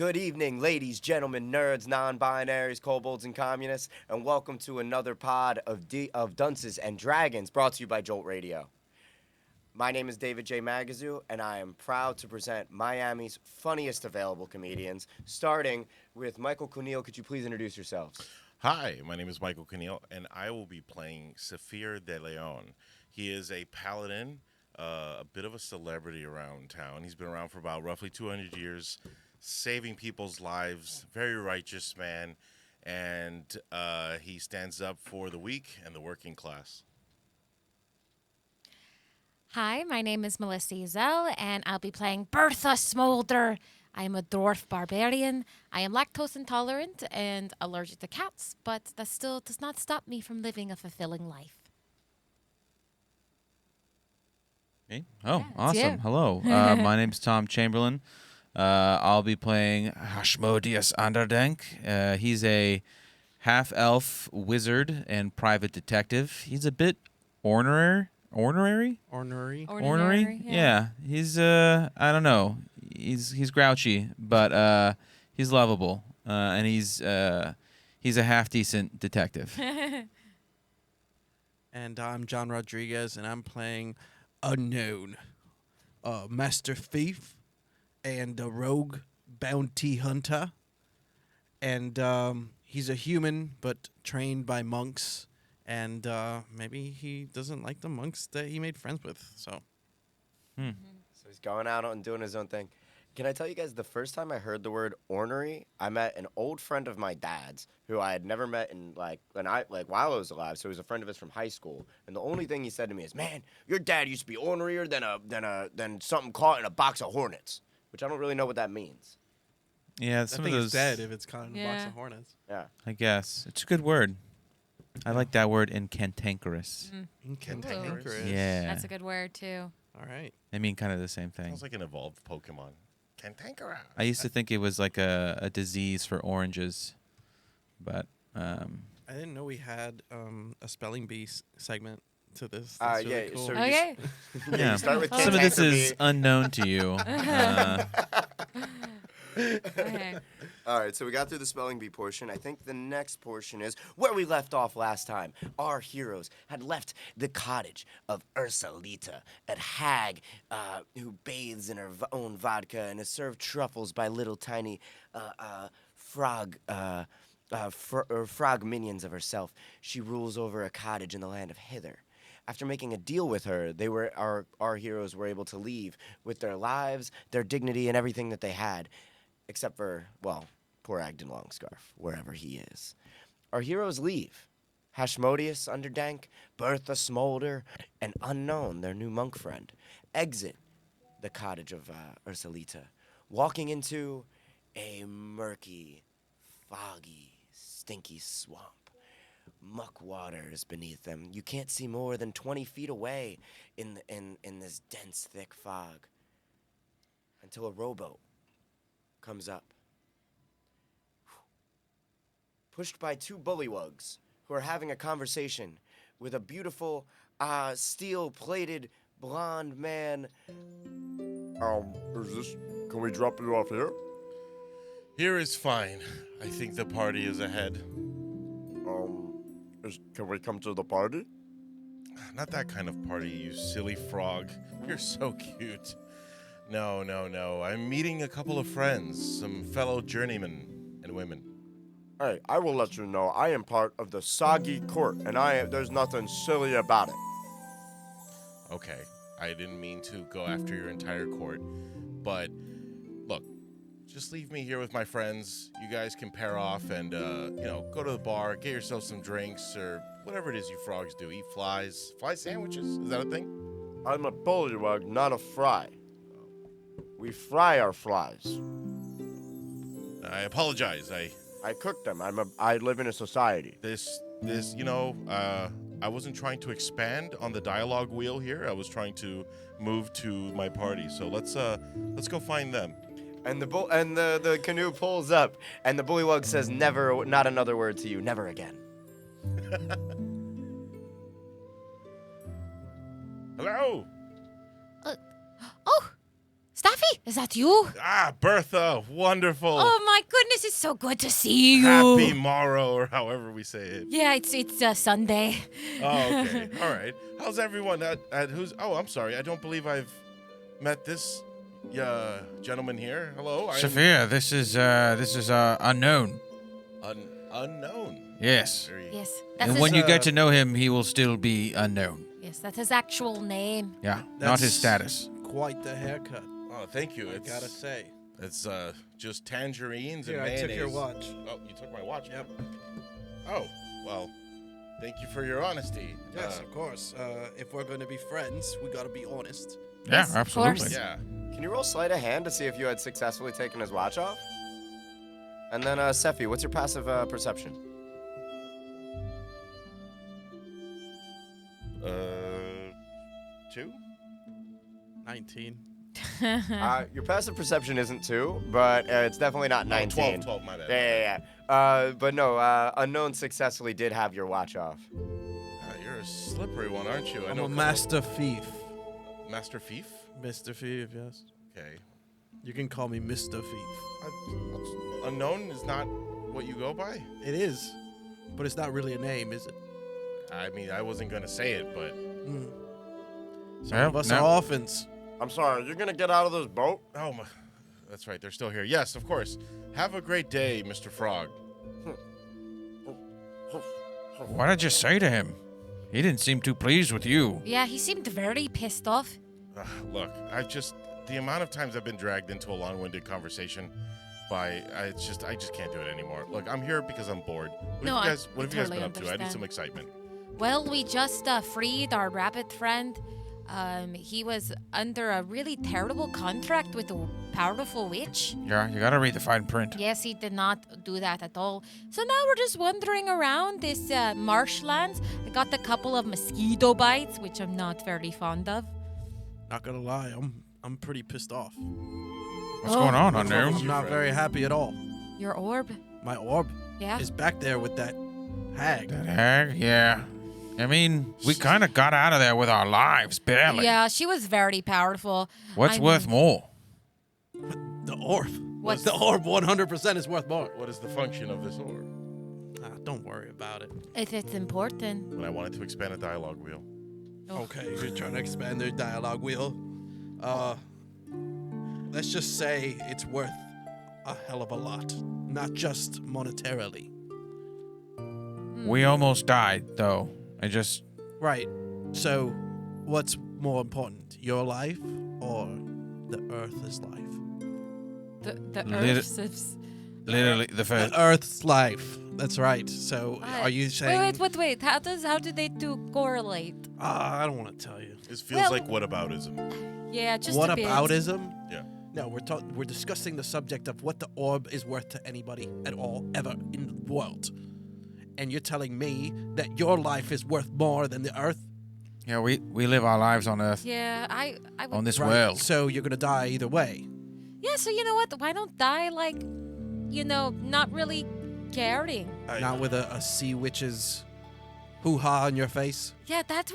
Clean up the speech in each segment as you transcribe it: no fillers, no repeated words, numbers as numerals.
Good evening, ladies, gentlemen, nerds, non-binaries, kobolds, and communists, and welcome to another pod of Dunces and Dragons, brought to you by Jolt Radio. My name is David J. Magazoo, and I am proud to present Miami's funniest available comedians, starting with Michael Cunille. Could you please introduce yourselves? Hi, my name is Michael Cunille, and I will be playing Saphir de Leon. He is a paladin, a bit of a celebrity around town. He's been around for about roughly 200 years, saving people's lives, very righteous man, and he stands up for the weak and the working class. Hi, my name is Melissa Ezel, and I'll be playing Bertha Smolder. I am a dwarf barbarian. I am lactose intolerant and allergic to cats, but that still does not stop me from living a fulfilling life. Me? Oh, Yeah, it's awesome. you. Hello. My name's Tom Chamberlain. I'll be playing Hashmodius Anderdank. He's a half-elf wizard and private detective. He's a bit ornery? Ornery? Yeah. He's I don't know. He's grouchy, but he's lovable. And he's a half-decent detective. And I'm John Rodriguez, and I'm playing Unknown, Master Thief, and a rogue bounty hunter. And he's a human, but trained by monks. And maybe he doesn't like the monks that he made friends with. So So he's going out and doing his own thing. Can I tell you guys, the first time I heard the word ornery, I met an old friend of my dad's who I had never met in while I was alive. So he was a friend of his from high school, and the only thing he said to me is, "Man, your dad used to be ornerier than something caught in a box of hornets," which I don't really know what that means. Yeah, that some thing of is those. dead if it's caught in a box Yeah. of hornets. Yeah. I guess it's a good word. I like that word in cantankerous. Cantankerous. Yeah. That's a good word, too. All right. I mean, kind of the same thing. Sounds like an evolved Pokemon. Cantankerous. I used to think it was like a disease for oranges, but I didn't know we had a spelling bee segment to this. That's really cool. so Okay. yeah. start with Some of this cantanker is bee. unknown to you. Okay. All right, so we got through the spelling bee portion. I think the next portion is where we left off last time. Our heroes had left the cottage of Ursulita, a hag who bathes in her own vodka and is served truffles by little tiny frog minions of herself. She rules over a cottage in the land of Hither. After making a deal with her, our heroes were able to leave with their lives, their dignity, and everything that they had. Except for, well, poor Agden Longscarf, wherever he is. Our heroes leave. Hashmodius Underdank, Bertha Smolder, and Unknown, their new monk friend, exit the cottage of Ursulita, walking into a murky, foggy, stinky swamp. Muck waters beneath them. You can't see more than 20 feet away in this dense, thick fog until a rowboat comes up, pushed by two bullywugs who are having a conversation with a beautiful, steel-plated, blonde man. Can we drop it off here? Here is fine. I think the party is ahead. Can we come to the party? Not that kind of party, you silly frog. You're so cute. No. I'm meeting a couple of friends, some fellow journeymen and women. Hey, I will let you know I am part of the Soggy Court, and there's nothing silly about it. Okay, I didn't mean to go after your entire court, but look, just leave me here with my friends. You guys can pair off and, go to the bar, get yourself some drinks, or whatever it is you frogs do. Eat flies. Fly sandwiches? Is that a thing? I'm a bullywug, not a fry. We fry our flies. I apologize. I cook them. I live in a society. I wasn't trying to expand on the dialogue wheel here. I was trying to move to my party. So let's go find them. And the canoe pulls up, and the bullywug says, "Never, not another word to you, never again." Hello. Oh, Staffy, is that you? Ah, Bertha, wonderful. Oh my goodness, it's so good to see you. Happy morrow, or however we say it. Yeah, it's Sunday. Oh, okay. All right. How's everyone? Who's? Oh, I'm sorry. I don't believe I've met this gentleman here. Hello. Sophia, this is unknown. Unknown. Yes. Yes, that's And his, when you get to know him, he will still be unknown. yes, that's his actual name. Yeah, not his That's- status. Quite the haircut, Oh, thank you. I gotta say. It's just tangerines Here, and I mayonnaise. took your watch. Oh, you took my watch. Yep. Oh, well, thank you for your honesty. Yes, of course. If we're gonna be friends, we gotta be honest. Yeah, Yes, of absolutely. course. Yeah. Can you roll sleight of hand to see if you had successfully taken his watch off? And then, Sephi, what's your passive perception? 2? 19. Your passive perception isn't 2, but it's definitely not 19. 12, my bad. Yeah. But no, Unknown successfully did have your watch off. You're a slippery one, aren't you? I'm know a master thief. Master Thief? Mr. Thief, yes. Okay. You can call me Mr. Thief. Unknown is not what you go by? It is, but it's not really a name, is it? I mean, I wasn't going to say it, but... Some Well, of us now- are orphans. I'm sorry, you're gonna get out of this boat? Oh, my... That's right, they're still here. Yes, of course. Have a great day, Mr. Frog. What did you say to him? He didn't seem too pleased with you. Yeah, he seemed very pissed off. Look, the amount of times I've been dragged into a long-winded conversation I just can't do it anymore. Look, I'm here because I'm bored. What No, I have you guys totally been up to? I need understand. some excitement. Well, we just freed our rabbit friend. He was under a really terrible contract with a powerful witch. Yeah, you gotta read the fine print. Yes, he did not do that at all. So now we're just wandering around this marshlands. I got a couple of mosquito bites, which I'm not very fond of. Not gonna lie, I'm pretty pissed off. What's going on, what's Unknown? wrong I'm not very happy at all. Your orb? My orb Yeah. is back there with that hag. That hag? Yeah. I mean, we kind of got out of there with our lives, barely. Yeah, she was very powerful. What's I worth mean, more? The orb. What's- The orb 100% is worth more. What is the function of this orb? Don't worry about it. If it's important. When I wanted to expand a dialogue wheel. Oh. Okay, you're trying to expand their dialogue wheel. Let's just say it's worth a hell of a lot, not just monetarily. We almost died, though. Right. So, what's more important, your life or the Earth's life? The Lit- Earth's. Literally, the first. The Earth's life. That's right. So, are you saying? Wait. How do they two correlate? I don't want to tell you. This feels Well- like whataboutism. Yeah, just What a bit. aboutism? Yeah. No, we're discussing the subject of what the orb is worth to anybody at all ever in the world. And you're telling me that your life is worth more than the Earth? Yeah, we live our lives on Earth, Yeah, I would. on this Right. world. So you're gonna die either way. Yeah, so you know what? Why don't die like, not really caring? Not with a sea witch's hoo-ha on your face. Yeah, that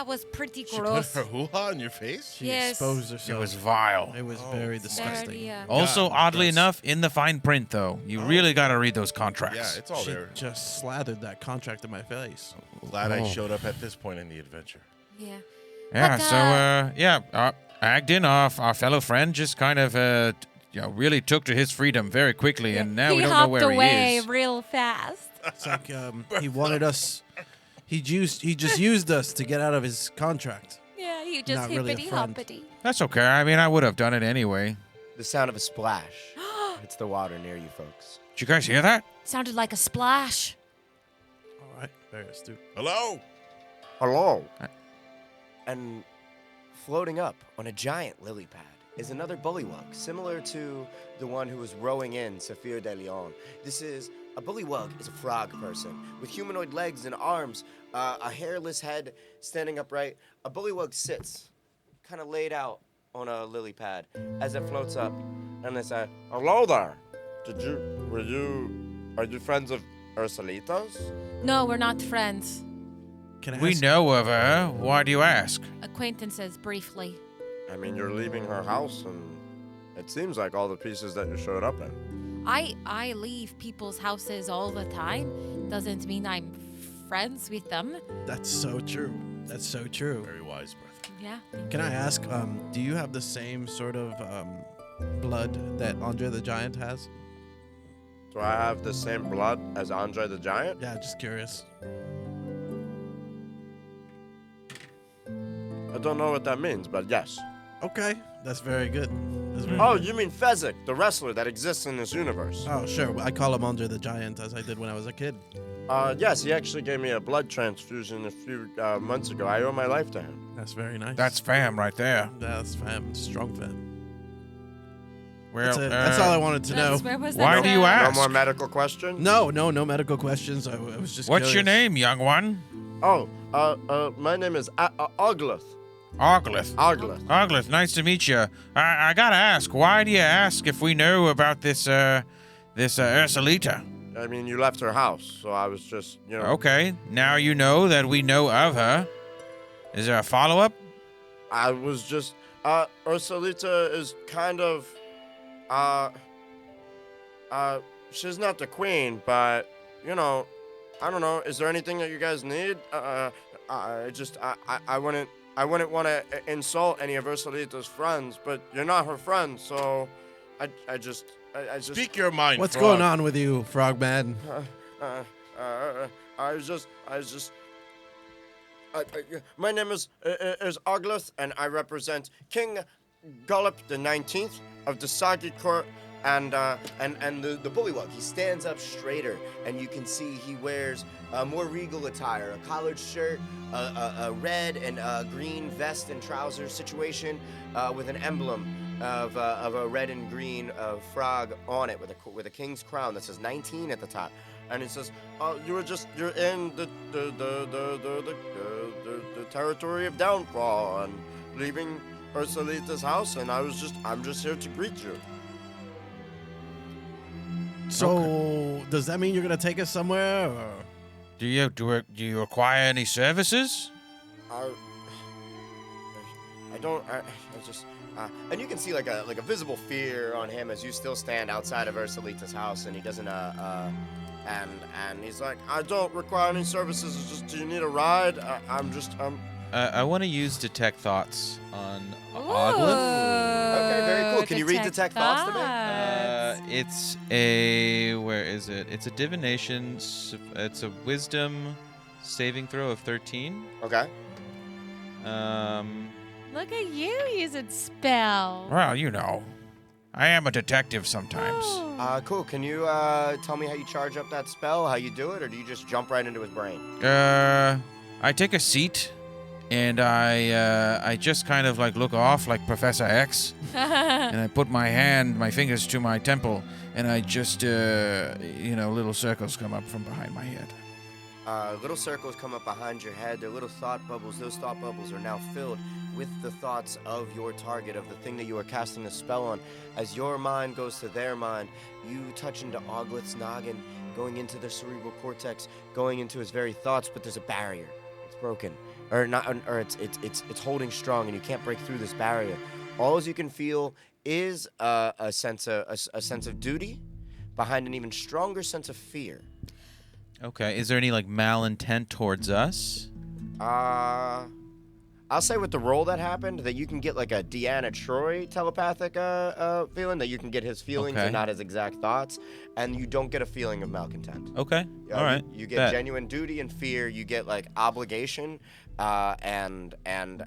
was pretty She put gross. her hoo-ha on your face? She Yes. exposed It herself. was vile. It was Oh, very fuck. disgusting. Very, Also, God, oddly that's- enough, in the fine print, though, you really got to read those contracts. Yeah, it's all She there. just slathered that contract in my face. Glad I Oh. showed up at this point in the adventure. yeah. Yeah, But, so, Agden, our fellow friend, just kind of, really took to his freedom very quickly, and now he we don't know hopped where away he is. real fast. It's like he wanted us. He just used us to get out of his contract. Yeah, he just Not really a hippity friend. hoppity. That's okay. I mean, I would have done it anyway. The sound of a splash hits the water near you folks. Did you guys hear that? Sounded like a splash. All right, very astute. Hello? Hello. And floating up on a giant lily pad is another bullywug, similar to the one who was rowing in Saphir de Leon. A bullywug is a frog person with humanoid legs and arms, a hairless head standing upright. A bullywug sits, kind of laid out on a lily pad as it floats up, and they say, "Hello there. Are you friends of Ursulita's?" No, we're not friends. Can I We ask- know of her. Why do you ask? Acquaintances, briefly. I mean, you're leaving her house, and It seems like all the pieces that you showed up in. I leave people's houses all the time. Doesn't mean I'm friends with them. That's so true. That's so true. Very wise, Bertha. Yeah. Can I ask, do you have the same sort of blood that Andre the Giant has? Do I have the same blood as Andre the Giant? Yeah, just curious. I don't know what that means, but yes. Okay, that's very good. That's very Oh, good. you mean Fezzik, the wrestler that exists in this universe? Oh, sure. I call him Andre the Giant, as I did when I was a kid. Yes, he actually gave me a blood transfusion a few months ago. I owe my life to him. That's very nice. That's fam right there. That's fam. Strong fam. Well, That's it. That's all I wanted to know. That's- where was why that do you at? No ask? more medical questions? No medical questions. I was just What's your curious. name, young one? Oh, my name is Ogleth. Arglith. Ogleth. Arglith, nice to meet you. I gotta ask, why do you ask if we know about this Ursulita? I mean, you left her house, so I was just, Okay, now you know that we know of her. Is there a follow-up? I was just, Ursulita is kind of, she's not the queen, but, I don't know. Is there anything that you guys need? I wouldn't want to insult any of Ursulita's friends, but you're not her friend, so I just. Speak your mind, What's frog. going on with you, Frogman? My name is Ogleth, and I represent King Gullop the 19th of the Sagi Court, and the bullywug. He stands up straighter, and you can see he wears a more regal attire, a collared shirt, a red and green vest and trousers situation with an emblem of a red and green frog on it with a king's crown that says 19 at the top, and it says, you're in the territory of downfall and leaving Ursulita's house, and I'm just here to greet you. So, does that mean you're gonna take us somewhere? Or? Do you require any services? I just and you can see like a visible fear on him as you still stand outside of Ursulita's house, and he doesn't and he's like, I don't require any services. It's just, do you need a ride? I want to use detect thoughts on Ooh, Oglith. Okay, very cool. Can you read Detect Thoughts to me? It's where is it? It's a divination. It's a wisdom saving throw of 13. Okay. Look at you using spell. Well, I am a detective sometimes. Oh. Cool. Can you tell me how you charge up that spell, how you do it, or do you just jump right into his brain? I take a seat, and I just kind of like look off like Professor X, and I put my fingers to my temple, and I just little circles come up from behind my head. Little circles come up behind your head. They're little thought bubbles. Those thought bubbles are now filled with the thoughts of your target, of the thing that you are casting the spell on. As your mind goes to their mind, you touch into Ogleth's noggin, going into the cerebral cortex, going into his very thoughts, but there's a barrier. It's broken. Or not, or it's holding strong, and you can't break through this barrier. All you can feel is a sense of duty behind an even stronger sense of fear. Okay. Is there any like malintent towards us? I'll say with the roll that happened, that you can get like a Deanna Troy telepathic feeling, that you can get his feelings Okay. and not his exact thoughts, and you don't get a feeling of malcontent. Okay. Yeah, All right. You get Bet. genuine duty and fear. You get like obligation, and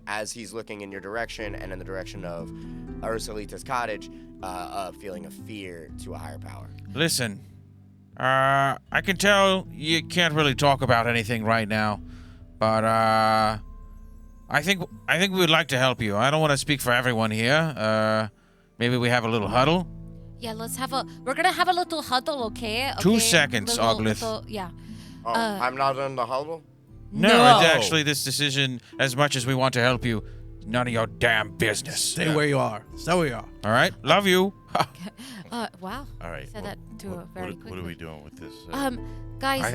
as he's looking in your direction and in the direction of Ursulita's cottage, a feeling of fear to a higher power. Listen, I can tell you can't really talk about anything right now, but I think we would like to help you. I don't want to speak for everyone here. Maybe we have a little huddle. Yeah, we're gonna have a little huddle, okay? 2 seconds, Oglith. Yeah. Oh, I'm not in the huddle? No, No. it's actually this decision, as much as we want to help you, none of your damn business. Stay where you are. Stay where you are. All right, love you. Wow. All right. You said that too very quickly. What are we doing with this? Guys. I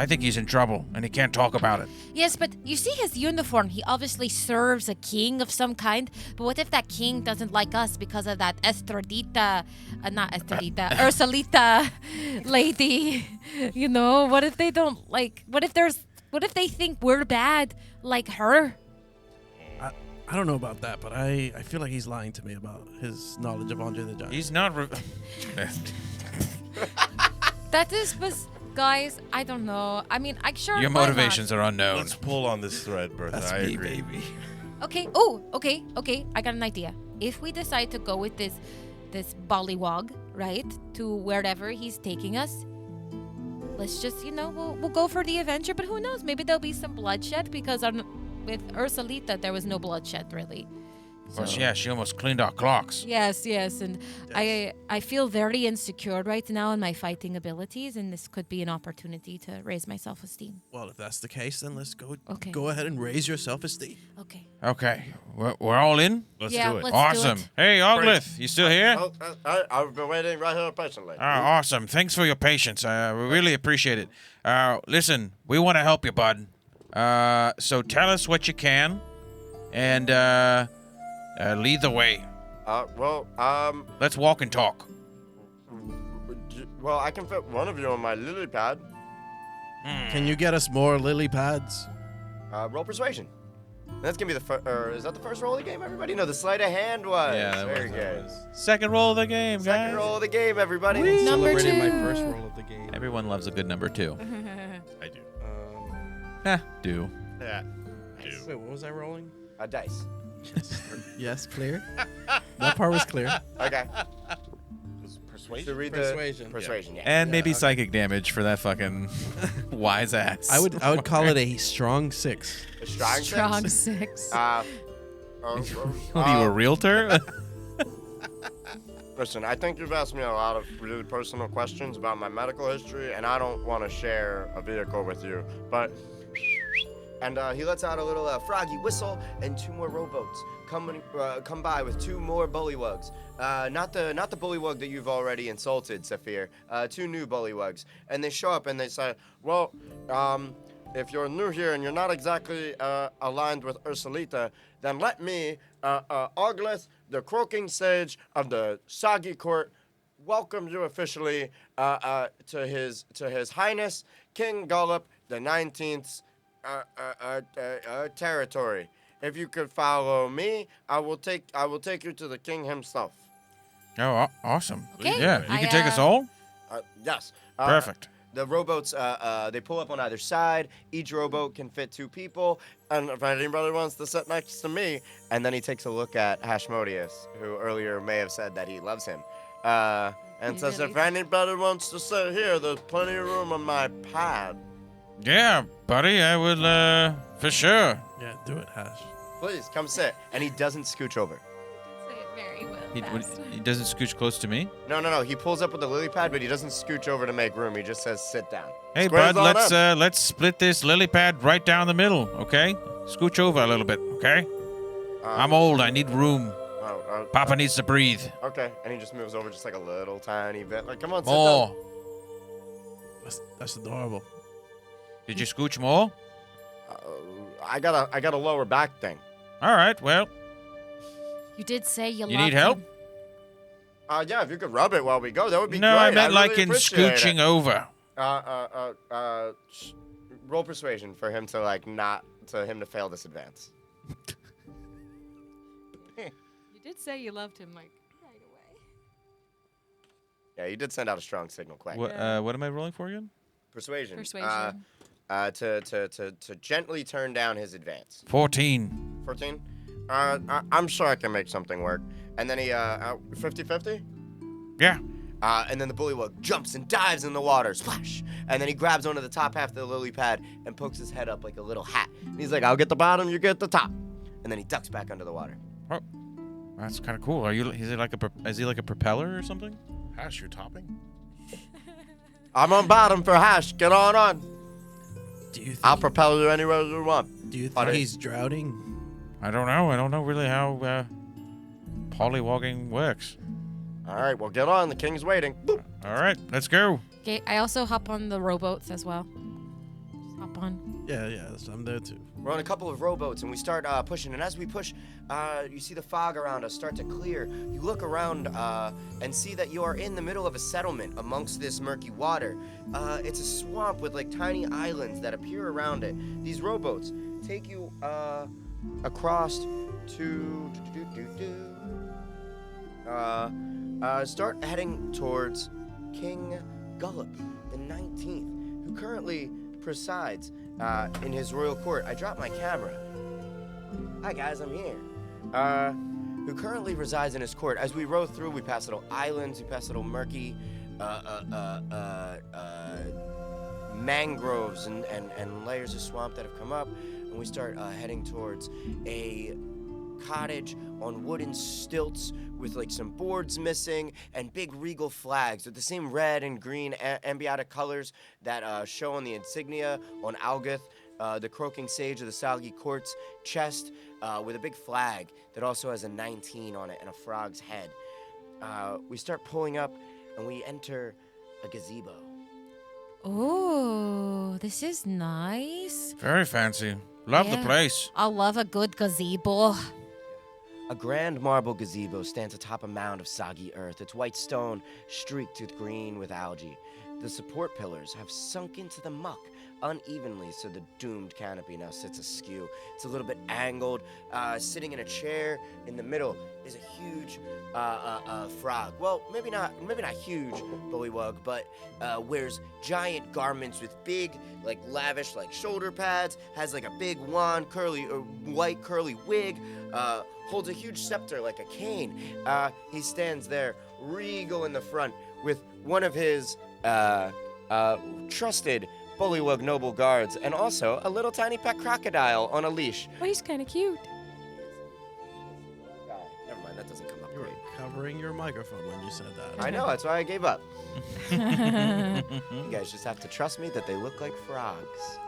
think he's in trouble, and he can't talk about it. Yes, but you see his uniform. He obviously serves a king of some kind. But what if that king doesn't like us because of that Ursulita lady? You know, what if they don't like? What if they think we're bad like her? I don't know about that, but I feel like he's lying to me about his knowledge of Andre the Giant. He's not. That is, but guys, I don't know. I mean, I sure. Your why not? motivations are unknown. Let's pull on this thread, Bertha. That's I me, agree. baby. Okay. Oh, okay. I got an idea. If we decide to go with this bollywog, right, to wherever he's taking us, let's just, we'll go for the adventure. But who knows? Maybe there'll be some bloodshed because with Ursulita there was no bloodshed really. Well, yeah, she almost cleaned our clocks. Yes, and I feel very insecure right now in my fighting abilities, and this could be an opportunity to raise my self-esteem. Well, if that's the case, then let's go. Okay. Go ahead and raise your self-esteem. Okay. Okay, we're all in. Let's Yeah, do it. let's do Awesome. it. Hey, Oglith, you still here? I've been waiting right here patiently. Awesome. Thanks for your patience. We really appreciate it. Listen, we want to help you, bud. So tell us what you can, and lead the way. Let's walk and talk. Well, I can fit one of you on my lily pad. Can you get us more lily pads? Roll persuasion. That's gonna be the first. Is that the first roll of the game? Everybody know the sleight of hand was. Yeah, that very was- good. Second roll of the game, guys. Second roll of the game, everybody. Number Celebrating my 2. first roll of the game. Everyone loves a good number 2. I do. Do. Yeah. Wait, what was I rolling? A dice. Yes, clear. That part was clear. Okay. Persuasion. To read Persuasion. the persuasion. Yeah. And maybe okay. psychic damage for that fucking wise ass. I would call it a strong 6. A strong six? 6. Are you a realtor? Listen, I think you've asked me a lot of really personal questions about my medical history, and I don't want to share a vehicle with you. But, and he lets out a little froggy whistle, and 2 more rowboats come by with 2 more bullywugs. Not the bullywug that you've already insulted, Saphir. 2 new bullywugs, and they show up and they say, well, if you're new here and you're not exactly aligned with Ursulita, then let me, Oglith, the croaking sage of the Sagi Court, welcome you officially to His Highness King Gullop the 19th's territory. If you could follow me, I will take you to the king himself. Oh, awesome. Okay, Yeah, you I, can take us all? Yes. Perfect. The rowboats, they pull up on either side. Each rowboat can fit 2 people. And if anybody wants to sit next to me, and then he takes a look at Hashmodius, who earlier may have said that he loves him, and says, really if anybody wants to sit here, there's plenty of room on my pad. Yeah, buddy, I will, for sure. Yeah, do it, Hash. Please, come sit. And he doesn't scooch over. Say it very well. He doesn't scooch close to me. No. He pulls up with the lily pad, but he doesn't scooch over to make room. He just says, sit down. Hey, Squares bud, on let's up. let's split this lily pad right down the middle, okay? Scooch over a little bit, okay? I'm old. I need room. Papa needs to breathe. Okay, and he just moves over just like a little tiny bit. Like, come on, sit More. down. That's adorable. Did you scooch more? I got a lower back thing. All right, well, You did say you You loved need help? him. Yeah, if you could rub it while we go, that would be no, great. I meant really like in appreciate scooching it. over. Roll persuasion for him to to fail this advance. You did say you loved him, like, right away. Yeah, you did send out a strong signal, quick. What am I rolling for again? Persuasion. Persuasion. To gently turn down his advance. 14. 14. I'm sure I can make something work. And then he 50-50. Yeah. And then the bullywug jumps and dives in the water, splash! And then he grabs onto the top half of the lily pad and pokes his head up like a little hat. And he's like, I'll get the bottom, you get the top. And then he ducks back under the water. Oh, that's kind of cool. Is he like a propeller or something? Hash, you're topping? I'm on bottom for Hash, get on. Do you think, I'll propel you anywhere you want. do you think buddy. he's drowning? I don't know. I don't know really how polywogging works. All right, well, get on. The king's waiting. Boop. All right, let's go. Okay, I also hop on the rowboats as well. Just hop on. Yeah, I'm there too. We're on a couple of rowboats, and we start pushing. And as we push, you see the fog around us start to clear. You look around and see that you are in the middle of a settlement amongst this murky water. It's a swamp with like tiny islands that appear around it. These rowboats take you across to start heading towards King Gullop the 19th, who currently presides in his royal court. I dropped my camera. Hi guys, I'm here. Who currently resides in his court. As we row through, we pass little islands, we pass little murky mangroves and layers of swamp that have come up, and we start heading towards a cottage on wooden stilts with like some boards missing and big regal flags with the same red and green ambiotic colors that show on the insignia on Algoth, the croaking sage of the Salgi court's chest, with a big flag that also has a 19 on it and a frog's head. We start pulling up and we enter a gazebo. Oh, this is nice. Very fancy. Love the Yeah. place. I love a good gazebo. A grand marble gazebo stands atop a mound of soggy earth, its white stone streaked with green with algae. The support pillars have sunk into the muck unevenly, so the doomed canopy now sits askew. It's a little bit angled. Sitting in a chair in the middle is a huge frog. Well, maybe not huge, bullywug, but wears giant garments with big, like lavish, like shoulder pads. Has like a big wand, white curly wig. Holds a huge scepter like a cane. He stands there, regal in the front, with one of his trusted bullywug noble guards, and also a little tiny pet crocodile on a leash. Oh, he's kind of cute. Never mind, that doesn't come up. You were great. covering your microphone when you said that. I know, that's why I gave up. You guys just have to trust me that they look like frogs.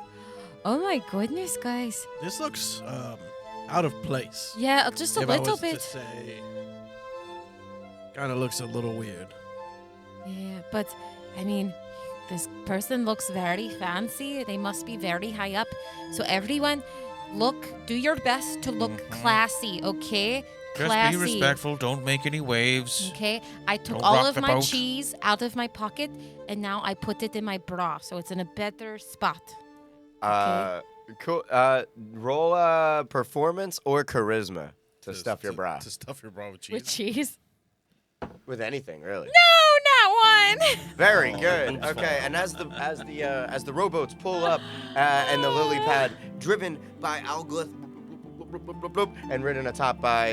Oh my goodness, guys. This looks out of place. Yeah, just a If I little was to bit. say, kind of looks a little weird. Yeah, but I mean, this person looks very fancy. They must be very high up. So everyone, do your best to look classy, okay? Just Classy. be respectful. Don't make any waves. Okay, I took Don't all rock of the my boat. cheese out of my pocket, and now I put it in my bra, so it's in a better spot. Cool. Roll performance or charisma to stuff your bra. To stuff your bra with cheese. With cheese? With anything, really. No, not one. Very good. Okay, and as the rowboats pull up and the lily pad driven by Algoth and ridden atop by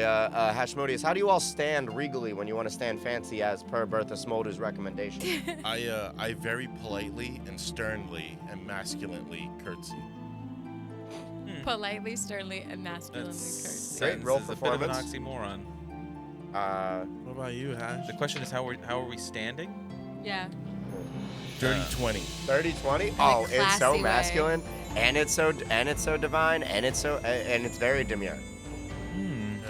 Hashmodius, how do you all stand regally when you want to stand fancy as per Bertha Smolder's recommendation? I very politely and sternly and masculinely curtsy. Politely, sternly, and masculinely That's cursed. Great, roll is a bit of an performance. oxymoron. What about you, Hash? The question is how are we standing? Yeah. Dirty 20. 30-20? Oh, it's classy so way. masculine, and it's so divine, and it's very demure.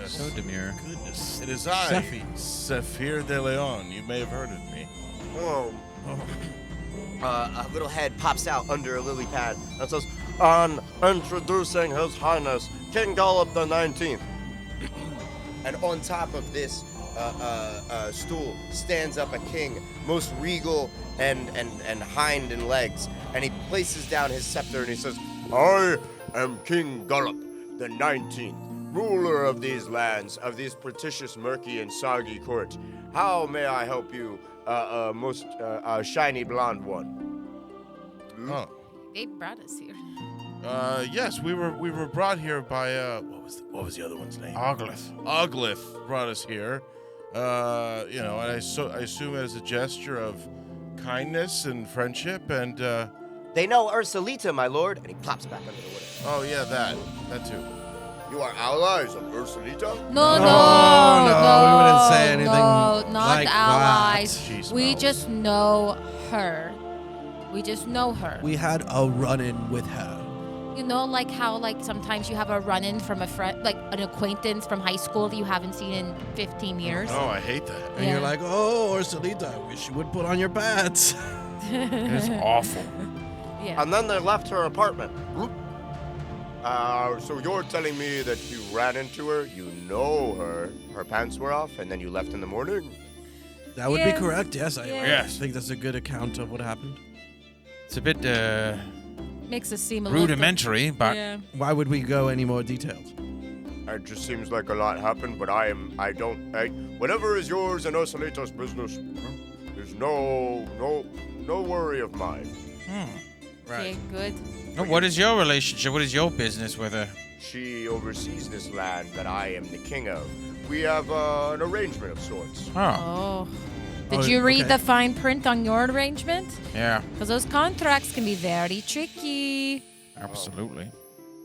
So demure. Goodness. It is I, Sephi. Saphir de Leon. You may have heard of me. Oh. A little head pops out under a lily pad and says, "On introducing His Highness King Gullop the 19th." And on top of this stool stands up a king, most regal and hind in legs, and he places down his scepter and he says, "I am King Gullop the 19th, ruler of these lands, of this pretentious, murky, and soggy court. How may I help you, most shiny blonde one?" Oh. They brought us here. Yes, we were brought here by what was the other one's name? Oglyph brought us here. And I assume as a gesture of kindness and friendship and "They know Ursulita, my lord," and he plops back under the water. oh yeah, that too. "You are allies of Ursulita?" No, we wouldn't say anything No, not like allies. that. She We smells. just know her. We just know her. We had a run-in with her. You know, like how like sometimes you have a run-in from a friend, like an acquaintance from high school that you haven't seen in 15 years. Oh, I hate that. And Yeah. you're like, oh, Ursulita, I wish you would put on your pads. It's awful. Yeah. And then they left her apartment. So you're telling me that you ran into her, you know her pants were off, and then you left in the morning? That would be Yes. correct, yes. I Yes. think that's a good account of what happened. It's a bit Makes us seem a little rudimentary, but Yeah. Why would we go any more details? It just seems like a lot happened, but whatever is yours in Ursulita's business, there's no worry of mine. Okay, good. what is your relationship? What is your business with her? She oversees this land that I am the king of. We have an arrangement of sorts. Oh, Oh. Did Oh, you read okay. the fine print on your arrangement? yeah, Because those contracts can be very tricky. absolutely.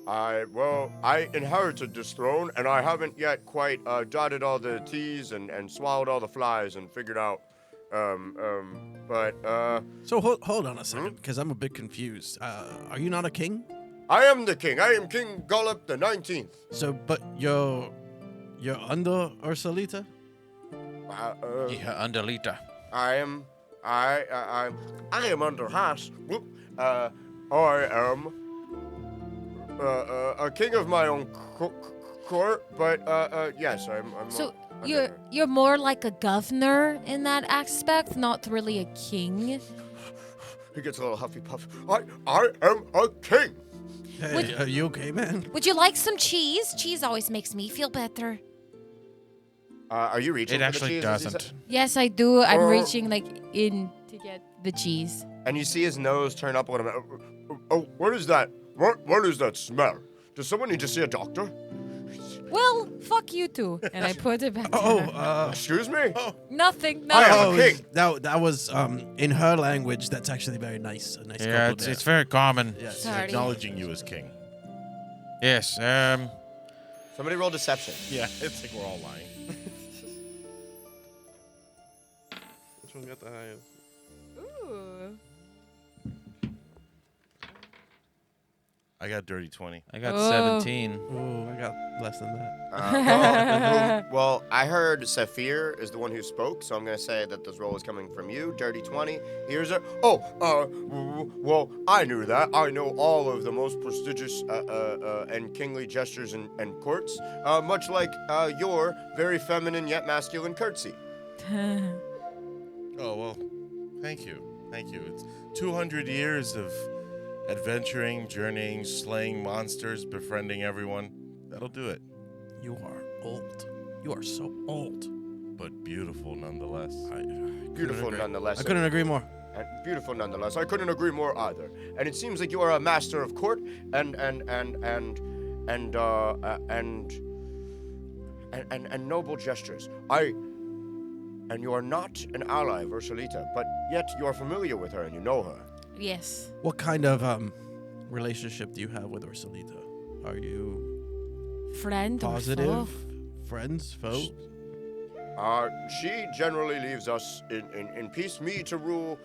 I inherited this throne, and I haven't yet quite dotted all the T's and swallowed all the flies and figured out. So hold on a second, because I'm a bit confused. Are you not a king? I am the king. I am King Gullop the 19th. So, but you're under Ursulita? Yeah, Underlita. I am under Haas. I am a king of my own court, but yes, I'm. So under- you're more like a governor in that aspect, not really a king. He gets a little huffy puff. I am a king. Hey, Would- are you okay, man? Would you like some cheese? Cheese always makes me feel better. Are you reaching? It for the actually cheese, as he doesn't. said? Yes, I do. I'm Oh. reaching like in to get the cheese. And you see his nose turn up a little bit. Oh, what is that? What is that smell? Does someone need to see a doctor? Well, fuck you too. And I put it back. down. Excuse me? Nothing. I am Nothing. a king. That was in her language. That's actually very nice. A nice Yeah, couple it's there. it's very common. Yes. Sorry. Acknowledging you as king. Yes. Somebody roll deception. Yeah, it's like we're all lying. Which one got the highest? Ooh. I got dirty 20. I got Oh. 17. Oh, I got less than that. Well, I heard Saphir is the one who spoke, so I'm going to say that this roll is coming from you. Dirty 20. Here's a. Well, I knew that. I know all of the most prestigious and kingly gestures and courts, much like your very feminine yet masculine curtsy. Oh, well, thank you. Thank you. It's 200 years of adventuring, journeying, slaying monsters, befriending everyone. That'll do it. You are old. You are so old. But beautiful nonetheless. Beautiful nonetheless. I couldn't agree more. Beautiful nonetheless. I couldn't agree more either. And it seems like you are a master of court and noble gestures. And you are not an ally of Ursulita, but yet you are familiar with her and you know her. Yes. What kind of relationship do you have with Ursulita? Are you Friend or positive? foe? Friends? Foe? She generally leaves us in peace. Me to rule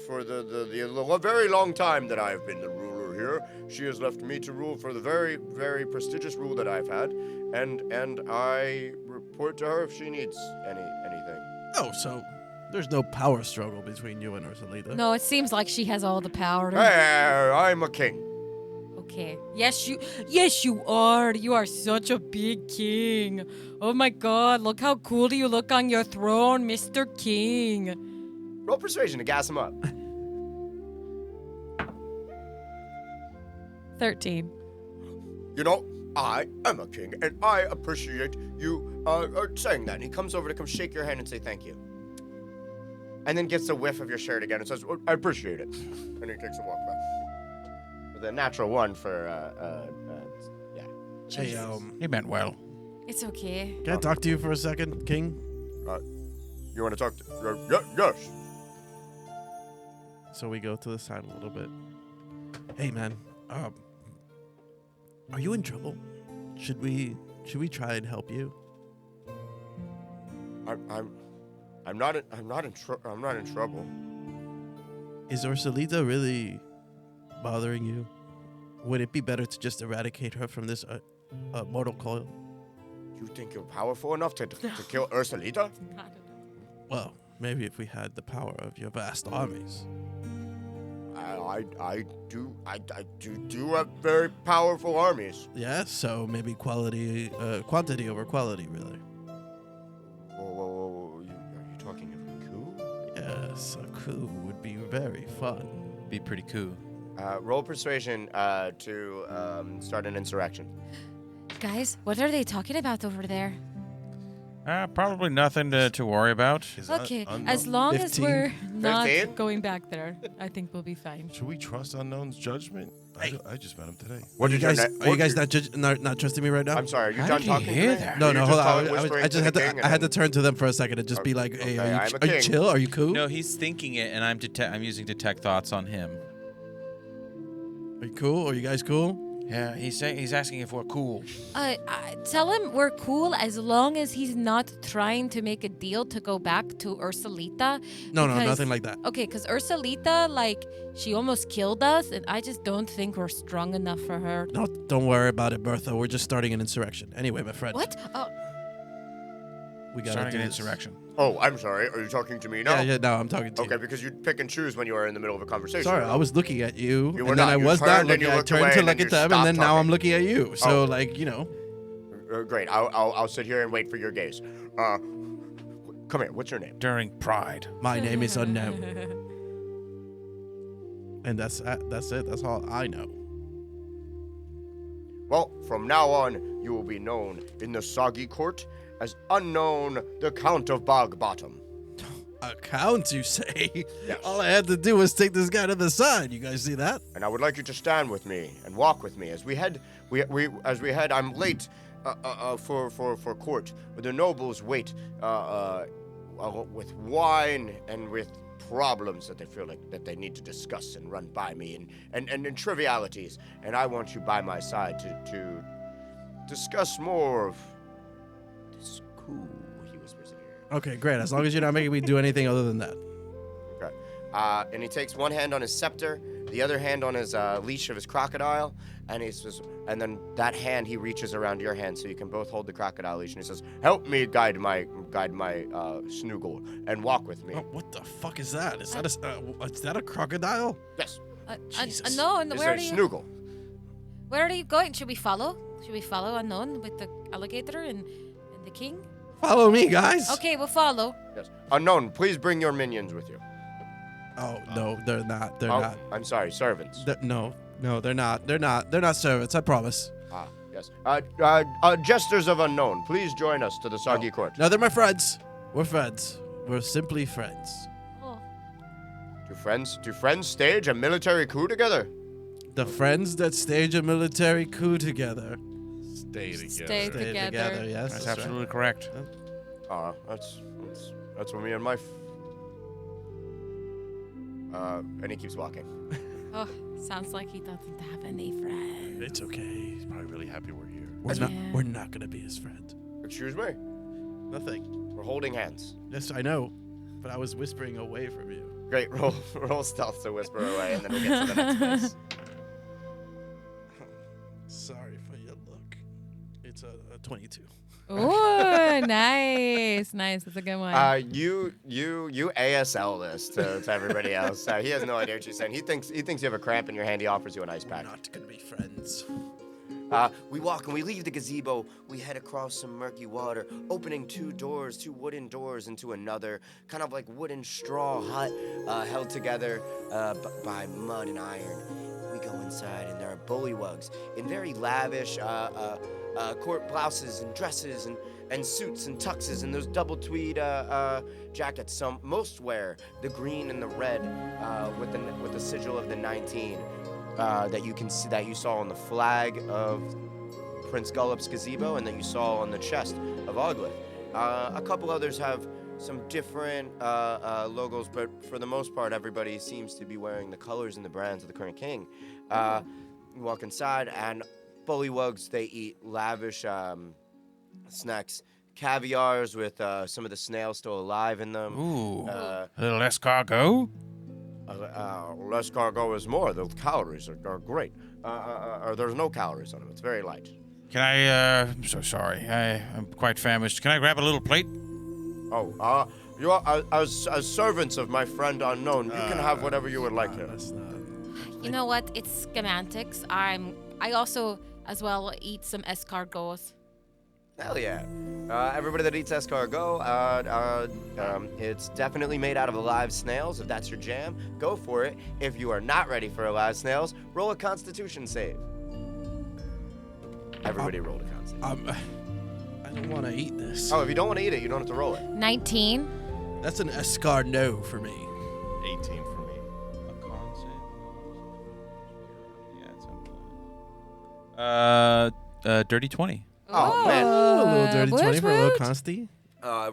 for the very long time that I have been the ruler here. She has left me to rule for the very, very prestigious rule that I've had, and I report to her if she needs anything. Oh, so there's no power struggle between you and Ursulita. No, it seems like she has all the power. Hey, I'm a king. Okay. Yes, you are. You are such a big king. Oh my God! Look how cool you look on your throne, Mr. King. Roll persuasion to gas him up. 13. You know, I am a king, and I appreciate you saying that. And he comes over to come shake your hand and say thank you. And then gets a whiff of your shirt again and says, I appreciate it. And he takes a walk back. With a natural one for, yeah. Hey, He meant well. It's okay. can I talk to you for a second, King? You want to talk to... yes. So we go to the side a little bit. Hey, man. Are you in trouble? Should we try and help you? I'm not in trouble. Is Ursulita really bothering you? would it be better to just eradicate her from this mortal coil? You think you're powerful enough to kill Ursulita? Well, maybe if we had the power of your vast armies. I do have very powerful armies. Yeah, so maybe quantity over quality, really. Whoa. Are you talking of a coup? Yes, a coup would be very fun. Be pretty cool. Roll persuasion to start an insurrection. Guys, what are they talking about over there? Probably nothing to worry about. Is Okay, unknown? as long as 15? we're not 15? going back there, I think we'll be fine. Should we trust Unknown's judgment? I just met him today. What Are you did guys, your are you guys not trusting me right now? I'm sorry. Are you How done did you talking hear to me? that? No, You're no, just hold on. talking- I whispering just to had the to. king I had to and turn to them for a second and just be like, "Hey, okay, I'm a are you king. chill? Are you cool? No, he's thinking it, and I'm using detect thoughts on him. Are you cool? Are you guys cool?" Yeah, he's asking if we're cool. Tell him we're cool as long as he's not trying to make a deal to go back to Ursulita. No, because- nothing like that. Okay, because Ursulita, like, she almost killed us, and I just don't think we're strong enough for her. No, don't worry about it, Bertha. We're just starting an insurrection. Anyway, my friend. What? Oh, We gotta Starting do an this. insurrection. Oh, I'm sorry. Are you talking to me now? Yeah, no, I'm talking to Okay, you. because you pick and choose when you are in the middle of a conversation. Sorry, I was looking at you, You were and then not. I You was not turned and looking. you I looked turned away to and look then at you them, and stopped then now I'm talking. looking at you. So, Oh. like, you know. Great. I'll sit here and wait for your gaze. Come here. What's your name? During Pride. My name is Unknown. And that's it. That's all I know. Well, from now on, you will be known in the Soggy Court as Unknown, the Count of Bogbottom. A count, you say? Yes. All I had to do was take this guy to the side. You guys see that? And I would like you to stand with me and walk with me as we head. I'm late for court. But the nobles wait with wine and with problems that they feel like that they need to discuss and run by me and trivialities. And I want you by my side to discuss more of this coup. He whispers in your ear. Okay, great. As long as you're not making me do anything other than that. Okay. And he takes one hand on his scepter, the other hand on his leash of his crocodile, and he says, and then that hand he reaches around your hand so you can both hold the crocodile leash, and he says, "Help me guide my Snoogle and walk with me." Oh, what the fuck is that? Is that a crocodile? Yes, Jesus. no, and it's where a are you? Snoogle. Where are you going? Should we follow? Should we follow Unknown with the alligator and the king? Follow me, guys. Okay, we'll follow. Yes. Unknown, please bring your minions with you. Oh no, they're not. They're Oh, not. I'm sorry, servants. No, they're not. They're not. They're not servants. I promise. Yes. Jesters of Unknown, please join us to the Soggy Court. No, they're my friends. We're friends. We're simply friends. Oh, Do friends stage a military coup together? The friends that stage a military coup together. Stay together. Stay Stay together. together. Yes, That's right. absolutely correct. That's what me and my. And he keeps walking. Oh, sounds like he doesn't have any friends. It's okay. He's probably really happy we're here. Yeah. We're not gonna be his friend. Excuse me. Nothing. We're holding hands. Yes, I know, but I was whispering away from you. Great. Roll stealth to whisper away, and then we'll get to the next place. Sorry for your look. It's a 22. Oh, nice. That's a good one. You ASL this to everybody else. He has no idea what you're saying. He thinks you have a cramp in your hand. He offers you an ice We're pack. not gonna be friends. We walk and we leave the gazebo. We head across some murky water, opening two wooden doors into another, kind of like wooden straw hut held together by mud and iron. We go inside and there are bullywugs in very lavish court blouses and dresses and suits and tuxes and those double tweed jackets. Most wear the green and the red with the sigil of the 19. That you can see that you saw on the flag of Prince Gullup's gazebo and that you saw on the chest of Oglet. A couple others have some different logos, but for the most part, everybody seems to be wearing the colors and the brands of the current king. You walk inside, and bullywugs, they eat lavish snacks, caviars with some of the snails still alive in them. Ooh. A little escargot. Less cargo is more. The calories are great. There's no calories on them. It's very light. Can I? I'm so sorry. I'm quite famished. Can I grab a little plate? Oh, you are as servants of my friend unknown. You can have whatever you would like here. That's not. You know what? It's semantics. I also as well eat some escargots. Hell yeah. Everybody that eats escargot, it's definitely made out of live snails. If that's your jam, go for it. If you are not ready for live snails, roll a constitution save. Everybody rolled a constitution. I don't want to eat this. Oh, if you don't want to eat it, you don't have to roll it. 19. That's an escargot for me. 18 for me. A con save? Yeah, it's dirty 20. Oh, man. Oh, a little dirty woot 20 for a little woot. consti.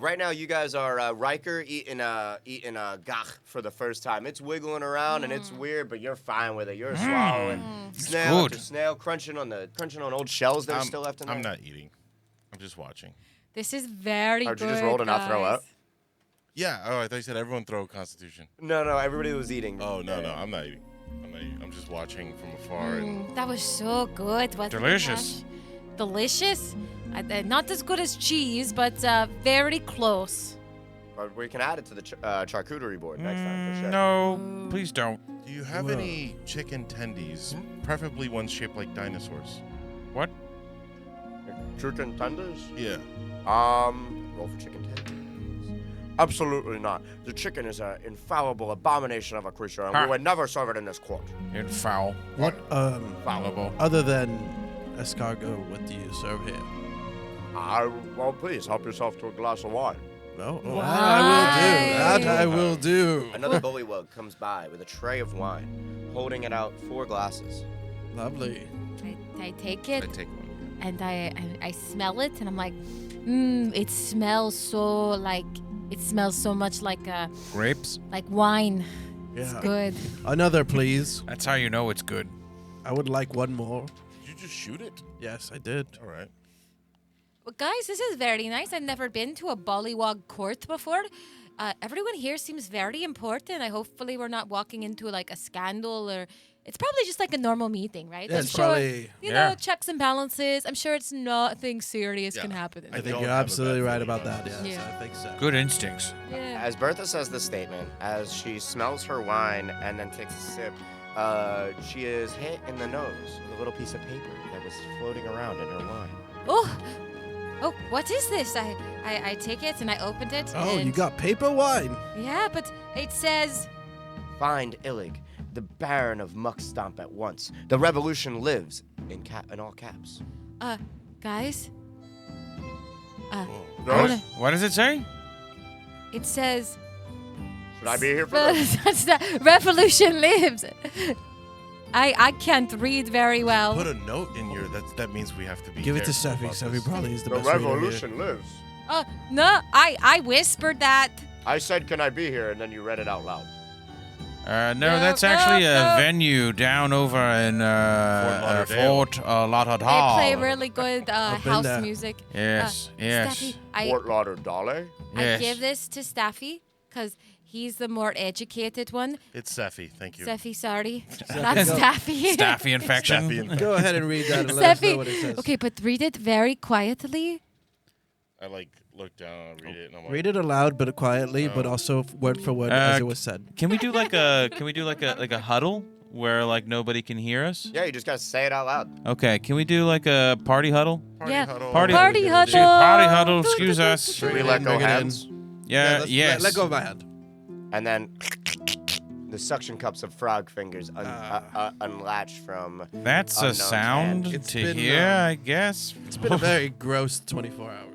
Right now, you guys are Riker eating gach for the first time. It's wiggling around and it's weird, but you're fine with it. You're swallowing snail good. after snail, crunching on old shells that are still left in there. I'm not eating. I'm just watching. This is very Or good. did you just roll to not throw guys. up? Yeah. Oh, I thought you said everyone throw a Constitution. No, everybody was eating. Oh no, I'm not eating. I'm just watching from afar. And That was so good. Wasn't Delicious. It, Ash? Delicious. Not as good as cheese, but very close. But we can add it to the charcuterie board next time for sure. No, please don't. do you have any chicken tendies? Preferably ones shaped like dinosaurs. What? Chicken tenders? Yeah. Roll for chicken tenders. Absolutely not. The chicken is an infallible abomination of a creature, and Ha. we would never serve it in this court. You're foul. What? Foulable. Other than escargot, what do you serve here? Well, please help yourself to a glass of wine. No, Why? That I will do. Another bullywug comes by with a tray of wine, holding it out 4 glasses. Lovely. I take I it take one. and I smell it and I'm like, it smells so much like Grapes? wine. It's Yeah. good. Another, please. That's how you know it's good. I would like one more. Did you just shoot it? Yes, I did. All right. Well, guys, this is very nice. I've never been to a Bollywog court before. Everyone here seems very important. Hopefully we're not walking into like a scandal or it's probably just like a normal meeting, right? Yeah, I'm it's sure, probably- you Yeah. know, checks and balances. I'm sure it's nothing serious Yeah. can happen. I I think don't you're have a absolutely bad right feeling about that. about Yes, this. I think so. Good instincts. Yeah. As Bertha says this statement, as she smells her wine and then takes a sip, she is hit in the nose with a little piece of paper that was floating around in her wine. Oh, what is this? I take it and I opened it. Oh, and you got paper wine. Yeah, but it says Find Illig, the Baron of Muckstomp at once. The revolution lives, in all caps. guys. What does it say? It says Should I be here for this? that's the revolution lives. I can't read very well. Put a note in your. That means we have to be. Give it to careful Steffi. about Steffi this. probably is the The best reader here. revolution lives. No, I whispered that. I said, can I be here? And then you read it out loud. No, that's actually a venue down over in Lauderdale. Fort Lauderdale. They play really good been house there. music. Yes, yes, Staffy, Fort Lauderdale? I yes. give this to Staffy because he's the more educated one. It's Seffi. Thank you. Staffy, sorry. Not go. Staffy. Staffy infection. Steffi and- Go ahead and read that and let us know Staffy. what it says. Okay, but read it very quietly. I look down and read it, and I'm like, Read it aloud, but quietly, but also word for word as it was said. Can we do like a huddle where like nobody can hear us? Yeah, you just gotta say it out loud. Okay, can we do like a party huddle? Party Yeah. huddle. Party- Party huddle. Excuse- party huddle, excuse us. Should we Bring it let in, go bring it in. hands? Yeah, let's yes. Let go of my hand. And then the suction cups of frog fingers unlatched from. That's a unknown sound hand. It's to been, hear, I guess. It's been a very gross 24 hours.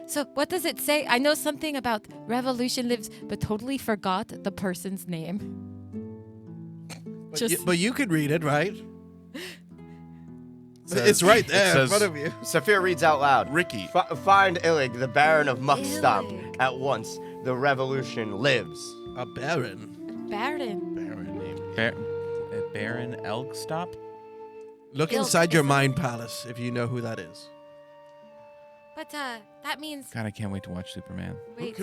So what does it say? I know something about revolution lives, but totally forgot the person's name. But you could read it, right? Says- It's right it there in says- front of you. Saphir reads out loud. Ricky. Find Illig, the Baron of Muckstomp, Illig. at once. The revolution lives. A baron. Baron. Baron name. Baron Elgstop? Look Ilk inside your is- mind palace if you know who that is. But that means God, I can't wait to watch Superman. wait.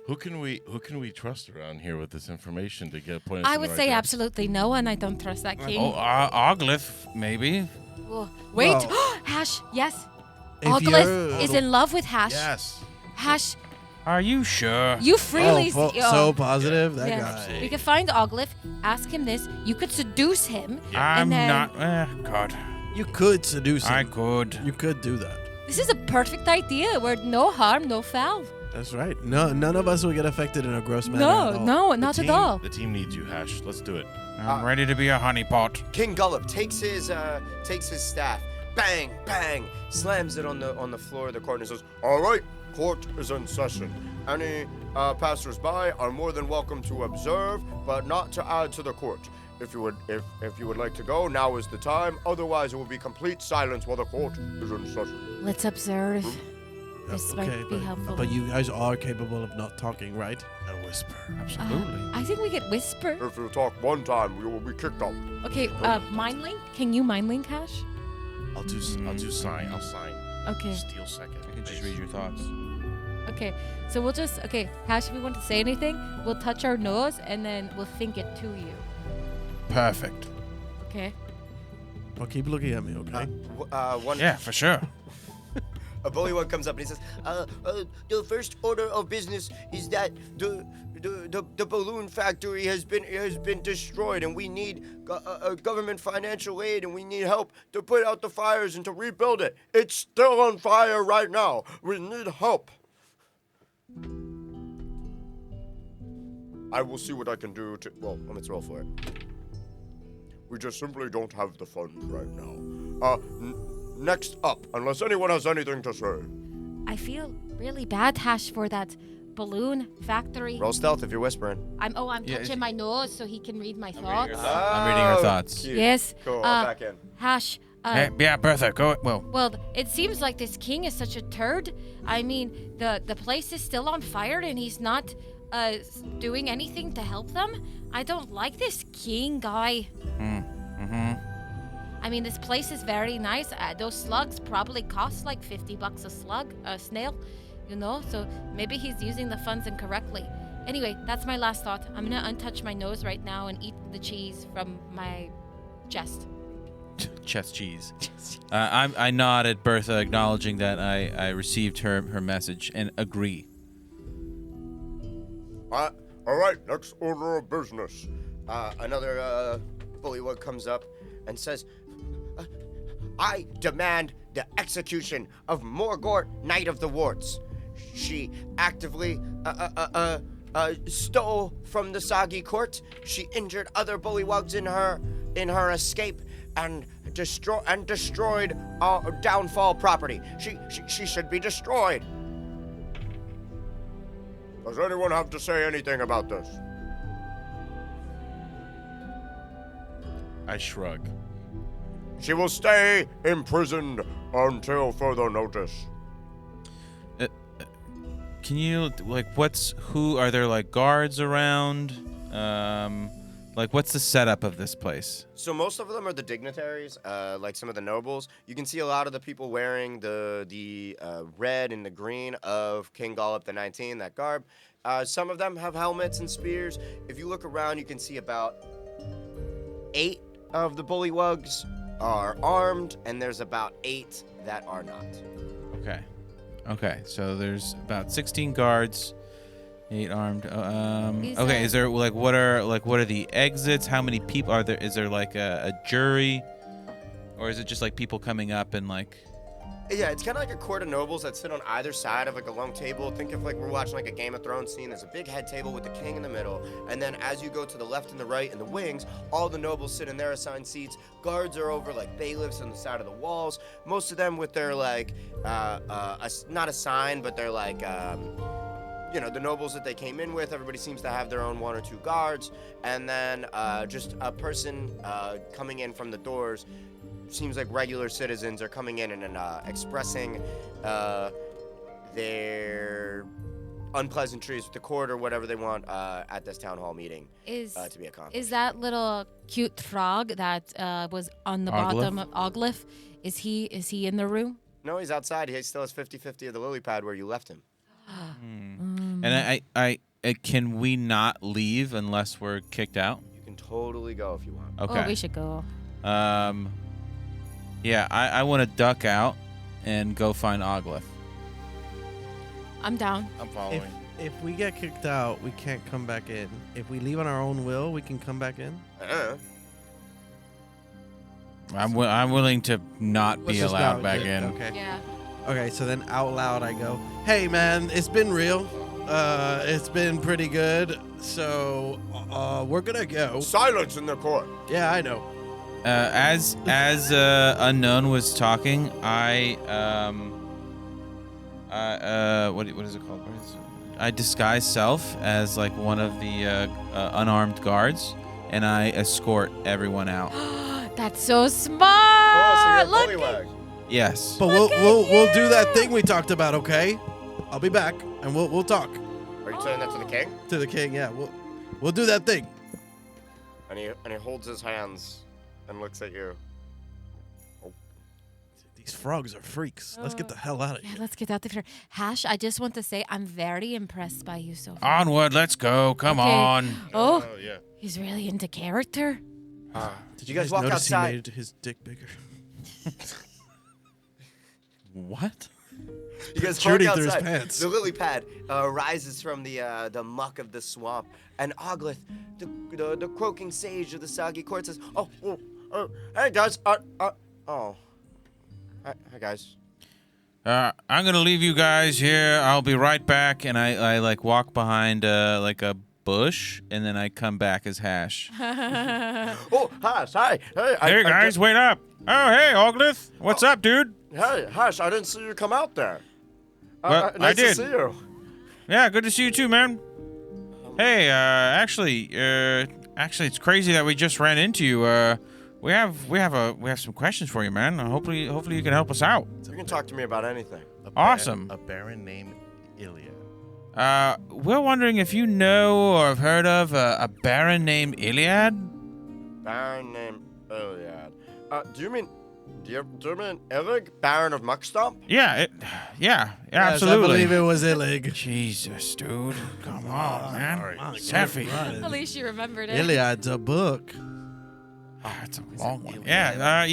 Who can we trust around here with this information to get pointed? I would say absolutely no one. I don't trust that king. Oh, Oglif, maybe. Oh, wait, Well, Hash, yes. if Oglif you're- is in love with Hash. Yes. Hash, Are you sure? you freely... so positive that yeah. guy. We could find Oglif, ask him this. You could seduce him. I'm and then, not. God, You could seduce him. I could. You could do that. This is a perfect idea where no harm, no foul. That's right. No, none of us will get affected in a gross manner. at all. No, not at all. The team needs you, Hash. Let's do it. I'm ready to be a honeypot. King Gullop takes his staff, bang, bang, slams it on the floor of the court and says, "All right, court is in session. Any passers-by are more than welcome to observe, but not to add to the court. If you would like to go, now is the time. Otherwise, it will be complete silence while the court is in session." Let's observe. This Okay, might be helpful. but you guys are capable of not talking, right? A whisper. Absolutely. I think we could whisper. If you talk one time, you will be kicked out. Okay, mind link? Can you mind link, Hash? I'll do sign. I'll sign. Okay. Steal second. I can just read your thoughts. Okay, so we'll just, Hash, if we want to say anything, we'll touch our nose and then we'll think it to you. Perfect. Okay? Well, keep looking at me, okay? Yeah, for sure. A bullywug comes up and he says, "The first order of business is that the balloon factory has been destroyed, and we need government financial aid, and we need help to put out the fires and to rebuild it. It's still on fire right now. We need help. I will see what I can do to. Well, let's roll for it. We just simply don't have the funds right now. Next up, unless anyone has anything to say." I feel really bad, Hash, for that balloon factory. Roll stealth if you're whispering. I'm Yeah, touching my nose so he can read my thoughts. I'm reading her thoughts. Cute. Yes. Cool, I'm back in. Hash, Yeah, Bertha, go. well, it seems like this king is such a turd. I mean, the place is still on fire and he's not doing anything to help them. I don't like this king guy. I mean, this place is very nice. Those slugs probably cost like $50 a slug, a snail, so maybe he's using the funds incorrectly. Anyway, that's my last thought. I'm gonna untouch my nose right now and eat the cheese from my chest. Chest cheese. I nod at Bertha, acknowledging that I received her message and agree. All right, next order of business. Another bullywug comes up and says, "I demand the execution of Morgort, Knight of the Warts. She actively stole from the Sagi court. She injured other bullywugs in her escape and destroyed our downfall property. She should be destroyed." Does anyone have to say anything about this? I shrug. She will stay imprisoned until further notice. Can you are there like guards around? What's the setup of this place? So most of them are the dignitaries, like some of the nobles. You can see a lot of the people wearing the red and the green of King Gullop the 19, that garb. Some of them have helmets and spears. If you look around, you can see about 8 of the bullywugs are armed, and there's about 8 that are not. Okay. So there's about 16 guards, 8 armed. Okay. Is there what are the exits? How many people are there? Is there like a jury, or is it just like people coming up and like? Yeah, it's kind of like a court of nobles that sit on either side of like a long table. Think of like we're watching like a Game of Thrones scene. There's a big head table with the king in the middle, and then as you go to the left and the right and the wings, all the nobles sit in their assigned seats. Guards are over like bailiffs on the side of the walls. Most of them with their like not a sign, but they're like the nobles that they came in with. Everybody seems to have their own 1 or 2 guards, and then just a person coming in from the doors. Seems like regular citizens are coming in and expressing their unpleasantries with the court or whatever they want at this town hall meeting to be accomplished. Is that little cute frog that was on the Oglif? bottom of Oglif? Is he in the room? No, he's outside. He still has 50-50 of the lily pad where you left him. And can we not leave unless we're kicked out? You can totally go if you want. Okay. Oh, we should go. Yeah, I want to duck out and go find Ogleth. I'm down. I'm following. If we get kicked out, we can't come back in. If we leave on our own will, we can come back in. I'm willing to not Let's be just allowed go. back Yeah, in. Okay. Yeah. Okay, so then out loud I go, "Hey man, it's been real. It's been pretty good. So we're gonna go." Silence in the court. Yeah, I know. As Unknown was talking, what is it called? I disguise self as like one of the unarmed guards, and I escort everyone out. That's so smart. Oh, so Look you're a bullywag. Yes. But we'll do that thing we talked about, okay? I'll be back and we'll talk Are you saying that to the king? to the king. Yeah, we'll do that thing. And he holds his hands and looks at you. These frogs are freaks. Let's get the hell out of Yeah, here. let's get out of here. Hash, I just want to say I'm very impressed by you so far. Onward, let's go. Come Okay. on. Oh, Yeah. he's really into character. Did you guys walk notice outside? he made his dick bigger? What? You guys Shooting walk through his outside. pants. The lily pad rises from the muck of the swamp, and Ogleth, the croaking sage of the soggy court, says, hey guys, hi guys. I'm gonna leave you guys here. I'll be right back. And I like walk behind like a bush, and then I come back as Hash. Oh, Hash, hi. Hey, Hey guys, wait up. Oh, hey, Ogleth. What's up, dude? Hey, Hash, I didn't see you come out there. Well, nice I did. to see you. Yeah, good to see you too, man. Hey, actually, it's crazy that we just ran into you. We have some questions for you, man. Hopefully you can help us out. You can talk to me about anything. Awesome. A baron named Iliad. We're wondering if you know or have heard of a baron named Iliad. Baron named Iliad. Do you mean Illig, Baron of Muckstomp? Yeah, Yes, absolutely. I believe it was Illig. Jesus, dude. Come on, man. All right. Seffy. At least you remembered it. Iliad's a book. It's a long one. Yeah.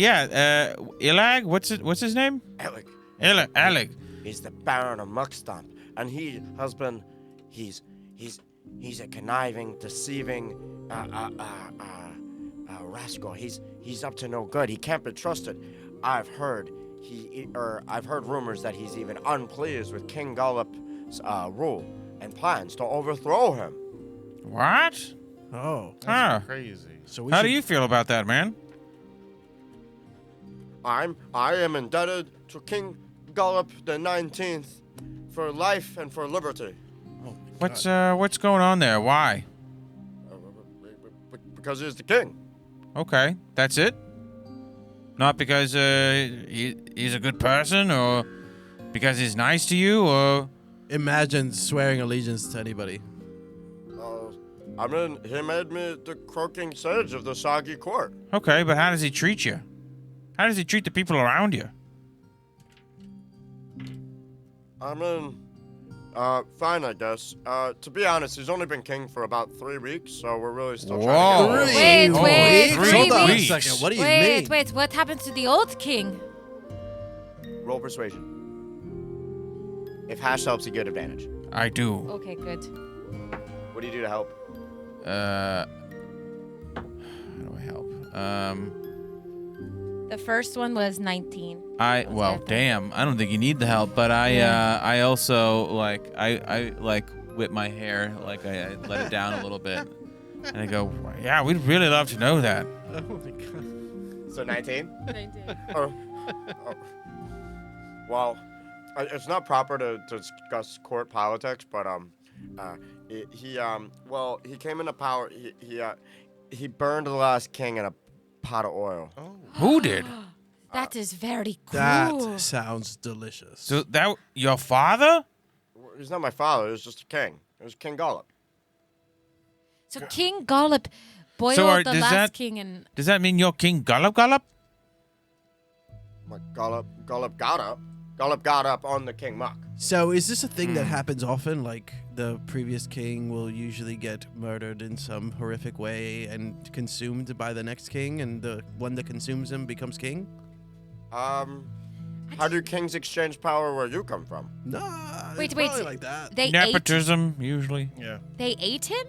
Ilag, what's his name? Illig. Ilag. He's the Baron of Muckstomp, and he's a conniving, deceiving rascal. He's up to no good. He can't be trusted. I've heard rumors that he's even unpleased with King Gollop's rule and plans to overthrow him. What? Oh. Huh. Crazy. So How do you feel about that, man? I am indebted to King Gollop the 19th for life and for liberty. What's going on there? Why? Because he's the king. Okay, that's it. Not because he's a good person, or because he's nice to you, or Imagine swearing allegiance to anybody. He made me the croaking sage of the soggy court. okay. But how does he treat you? How does he treat the people around you? Fine, I guess. To be honest, he's only been king for about 3 weeks, so we're really still Whoa. trying to get Three Wait, whole wait, weeks? 3 Hold on weeks. a second. What do you Wait, mean? what happened to the old king? Roll persuasion. If Hash helps, you get advantage. I do. Okay, good. What do you do to help? How do I help? The first one was 19. Well, damn. I don't think you need the help, but I also I whip my hair, like I let it down a little bit, and I go, yeah, we'd really love to know that. Oh my god. So 19? 19. Well, it's not proper to discuss court politics, but he came into power. He burned the last king in a pot of oil. Oh. Who did? That is very cool. That sounds delicious. So that your father? He's not my father. He was just a king. It was King Gollop. So King Gollop boiled the does last that- king and Does that mean you're King Gollop? Like Gollop got up. Gullop got up on the king muck. So is this a thing that happens often? Like the previous king will usually get murdered in some horrific way and consumed by the next king, and the one that consumes him becomes king? How do kings exchange power where you come from? Nah, Wait, it's wait, probably like that. They ate. Nepotism, usually. Yeah. They ate him.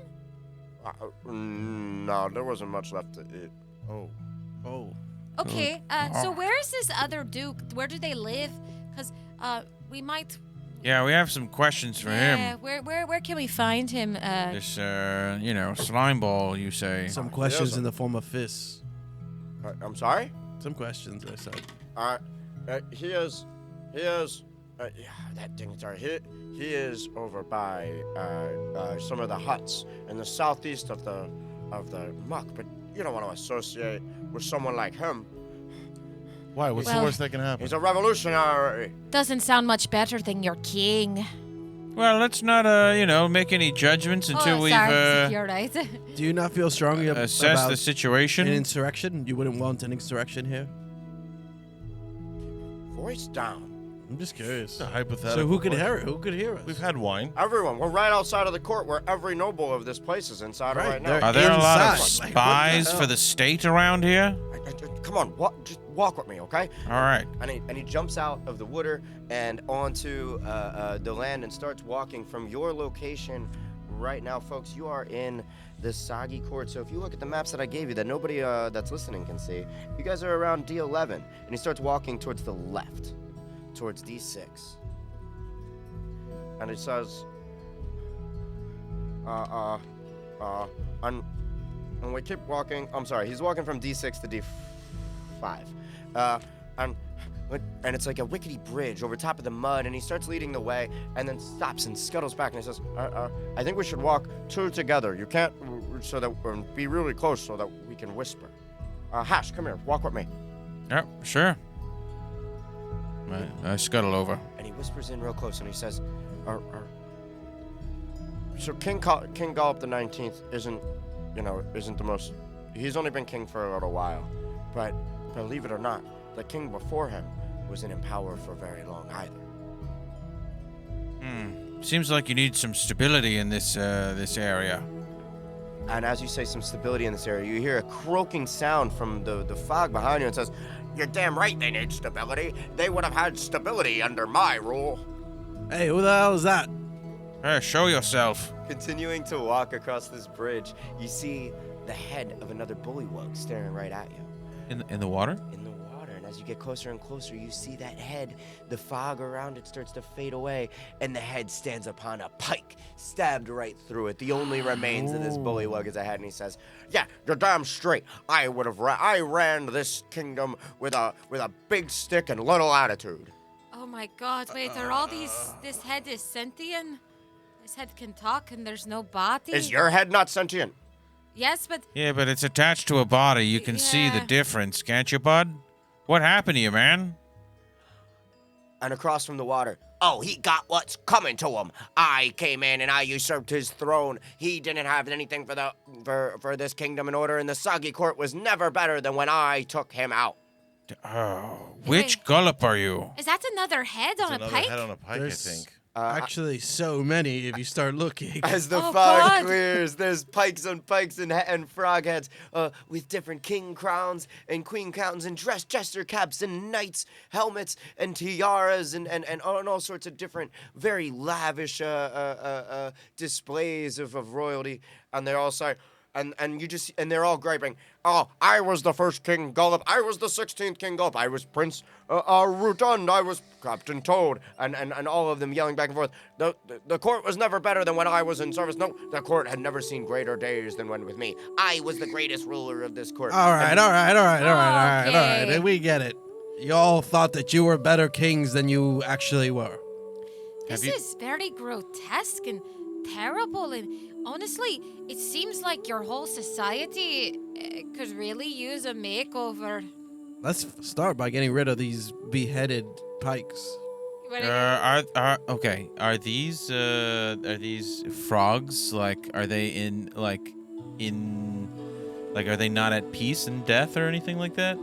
No, there wasn't much left to eat. Oh. Oh. Okay. So where is this other duke? Where do they live? Because we might. Yeah, we have some questions for him. Where can we find him? This, slime ball, you say. Some questions yes. in the form of fists. I'm sorry? Some questions, I said. He is, that dang, sorry. He is over by some of the huts in the southeast of the muck, but you don't want to associate with someone like him. Why? What's the Well- worst that can happen? He's a revolutionary. Doesn't sound much better than your king. Well, let's not, make any judgments until we've You're right. Do you not feel strongly assessed about the situation. an insurrection? You wouldn't want an insurrection here? Voice down. I'm just curious. It's a hypothetical. So who could question. hear it? Who could hear us? We've had wine. Everyone, we're right outside of the court where every noble of this place is inside Right, right now. they're Are there a lot of inside. Like, what the spies for hell? the state around here? Come on, just walk with me, okay? All right. And he jumps out of the water and onto the land and starts walking from your location right now, folks. You are in the Soggy Court. So if you look at the maps that I gave you that nobody that's listening can see, you guys are around D11. And he starts walking towards the left, towards D6. And it says, and we keep walking. I'm sorry, he's walking from D6 to D5. And it's like a rickety bridge over top of the mud, and he starts leading the way and then stops and scuttles back and he says, I think we should walk two together. You can't, so that, be really close so that we can whisper. Hash, come here, walk with me. Yep, sure. I scuttle over. And he whispers in real close and he says, so King Gollop the 19th isn't the most, he's only been king for a little while, but believe it or not, the king before him wasn't in power for very long either. Seems like you need some stability in this area. And as you say some stability in this area, you hear a croaking sound from the fog behind you and says, you're damn right they need stability. They would have had stability under my rule. Hey, who the hell is that? Hey, show yourself. Continuing to walk across this bridge, you see the head of another bullywug staring right at you. In the water? In the water, and as you get closer and closer, you see that head. The fog around it starts to fade away, and the head stands upon a pike, stabbed right through it. The only remains of this bullywug is a head, and he says, "Yeah, you're damn straight. I ran this kingdom with a big stick and little attitude." Oh my God! Wait, are all these? This head is sentient. This head can talk, and there's no body. Is your head not sentient? Yes, but Yeah, but it's attached to a body. You can see the Yeah. difference, can't you, bud? What happened to you, man? And across from the water, "Oh, he got what's coming to him. I came in and I usurped his throne. He didn't have anything for this kingdom in order, and the Soggy Court was never better than when I took him out." Oh, which Gullop are you? is that another head on a Another pike? head on a pike, There's- I think. Actually, so many if you start looking. As the Oh, fog God. clears, there's pikes and frog heads with different king crowns and queen crowns and jester caps and knights helmets and tiaras and all sorts of different very lavish displays of royalty. And they're all sorry. And they're all griping, "Oh, I was the first King Gullop. I was the 16th King Gullop. I was Prince Rutund. I was Captain Toad." And all of them yelling back and forth. The court was never better than when I was in service. No, the court had never seen greater days than when with me. I was the greatest ruler of this court. All right. Okay. We get it. Y'all thought that you were better kings than you actually were. This is very grotesque and terrible, and honestly, it seems like your whole society could really use a makeover. Let's start by getting rid of these beheaded pikes. Are these frogs are they not at peace and death or anything like that?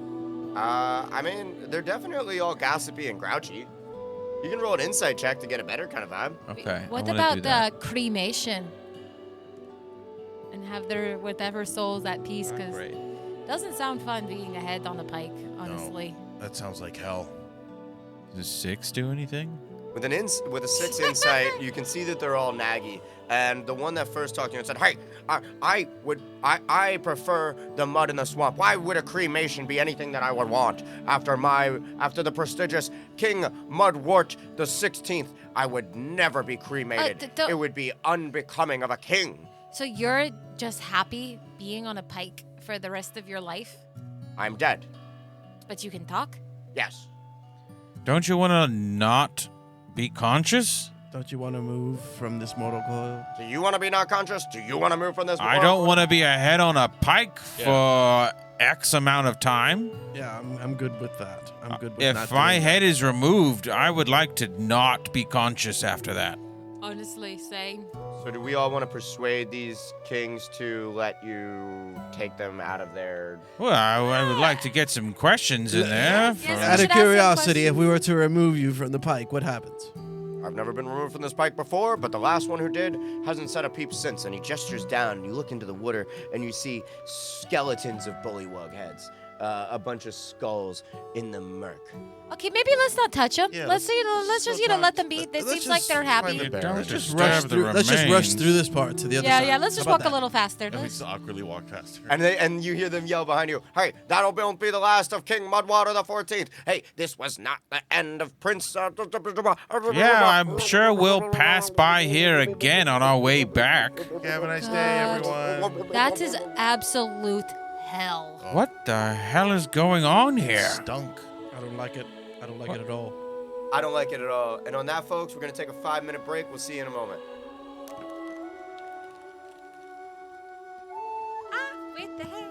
I mean, they're definitely all gossipy and grouchy. You can roll an insight check to get a better kind of vibe. Okay. What I wanna about do that. cremation? And have their whatever souls at peace, because Great. doesn't sound fun being a head on a pike, honestly. That sounds like hell. Does 6 do anything? With a 6 insight, you can see that they're all naggy. And the one that first talked to you and said, "Hey, I prefer the mud in the swamp. Why would a cremation be anything that I would want? After the prestigious King Mudwort the 16th, I would never be cremated. It would be unbecoming of a king." So you're just happy being on a pike for the rest of your life, I'm dead. but you can talk? Yes. Don't you want to not be conscious? Don't you want to move from this mortal coil? Do you want to be not conscious? Do you want to move from this? I don't want to be a head on a pike for X amount of time. Yeah, I'm good with that. I'm good with not If my doing head is removed, I would like to not be conscious after that. Honestly, same. So do we all want to persuade these kings to let you take them out of their... Well, I would like to get some questions in there. Yes, that. we Out should of ask some curiosity, if we were questions. to remove you from the pike, what happens? I've never been removed from this pike before, but the last one who did hasn't said a peep since. And he gestures down, and you look into the water, and you see skeletons of bullywug heads. A bunch of skulls in the murk. Okay, maybe let's not touch them. Yeah, let's just let them be. It let's seems like just they're happy. find the bear. Don't Let's just disturb rush the through- Let's just rush remains. through this part to the other side. Yeah, let's just How walk about a little faster. And we Let's- just awkwardly walk faster. And you hear them yell behind you, "Hey, that'll won't be the last of King Mudwater the 14th. Hey, this was not the end of Prince... Yeah, I'm sure we'll pass by here again on our way back. Have a nice day, everyone. That is absolute hell. What the hell is going on here? Stunk. I don't like it. I don't like it at all. I don't like it at all. And on that, folks, we're going to take a 5-minute break. We'll see you in a moment. With the head.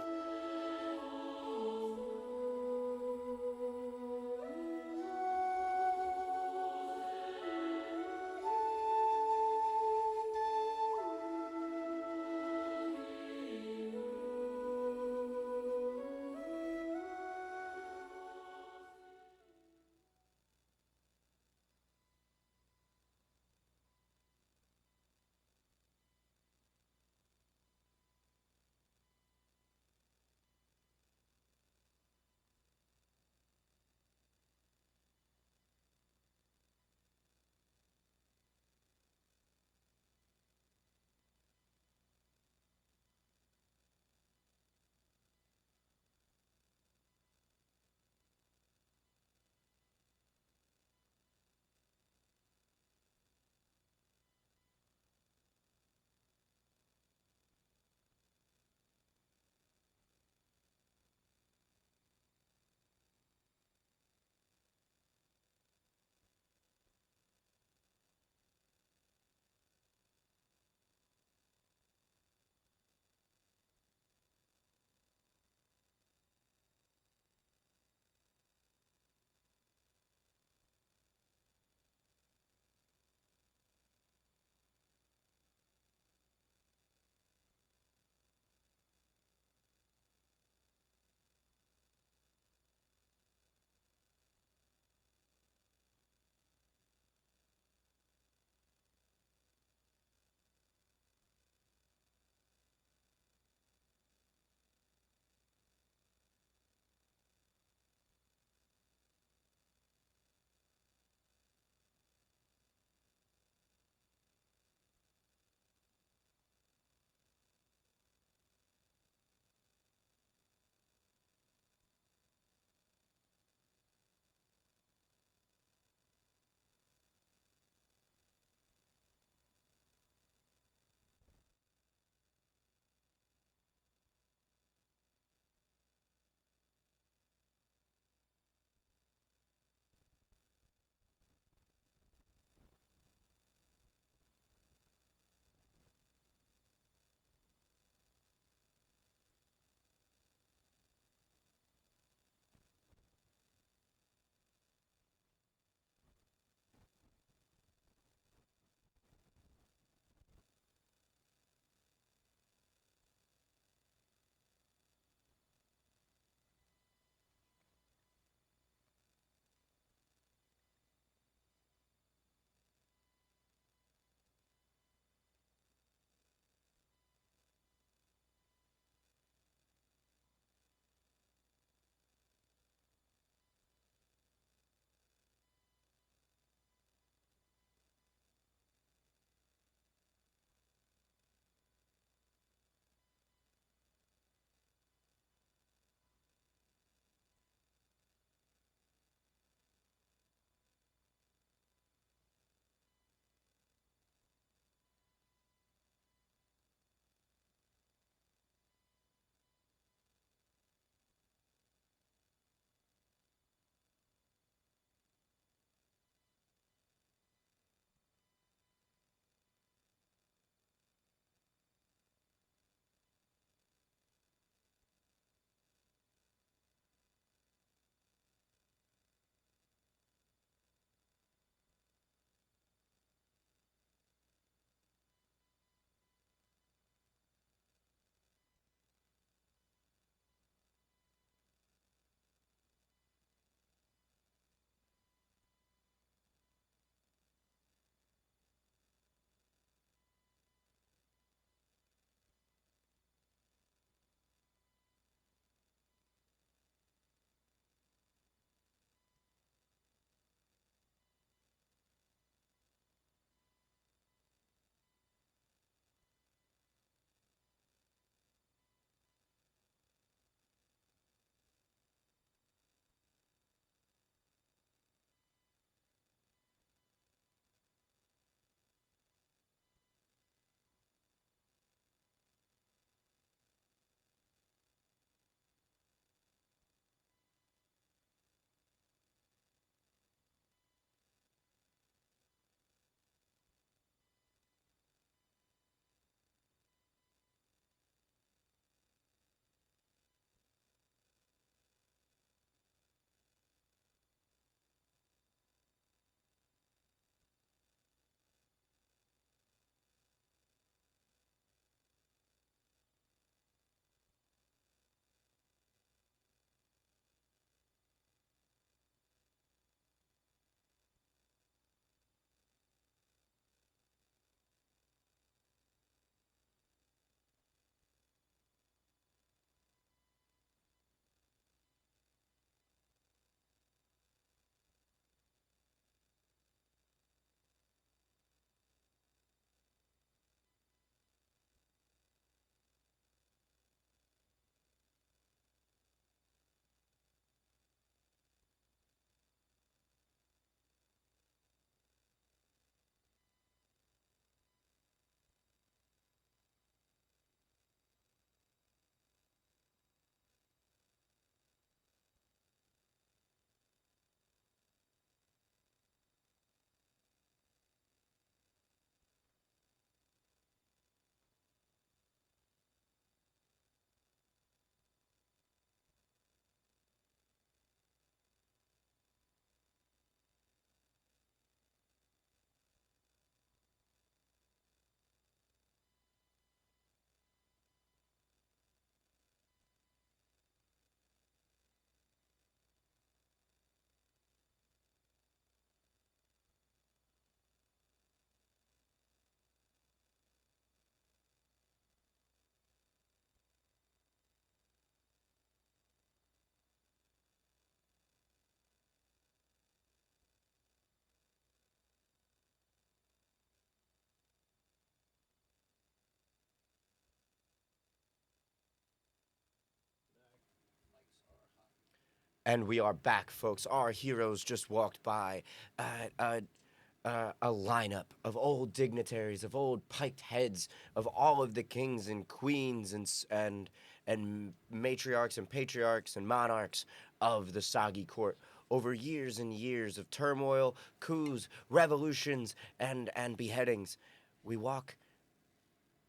And we are back, folks. Our heroes just walked by a lineup of old dignitaries, of old piked heads, of all of the kings and queens and matriarchs and patriarchs and monarchs of the Sagi court. Over years and years of turmoil, coups, revolutions, and beheadings, we walk,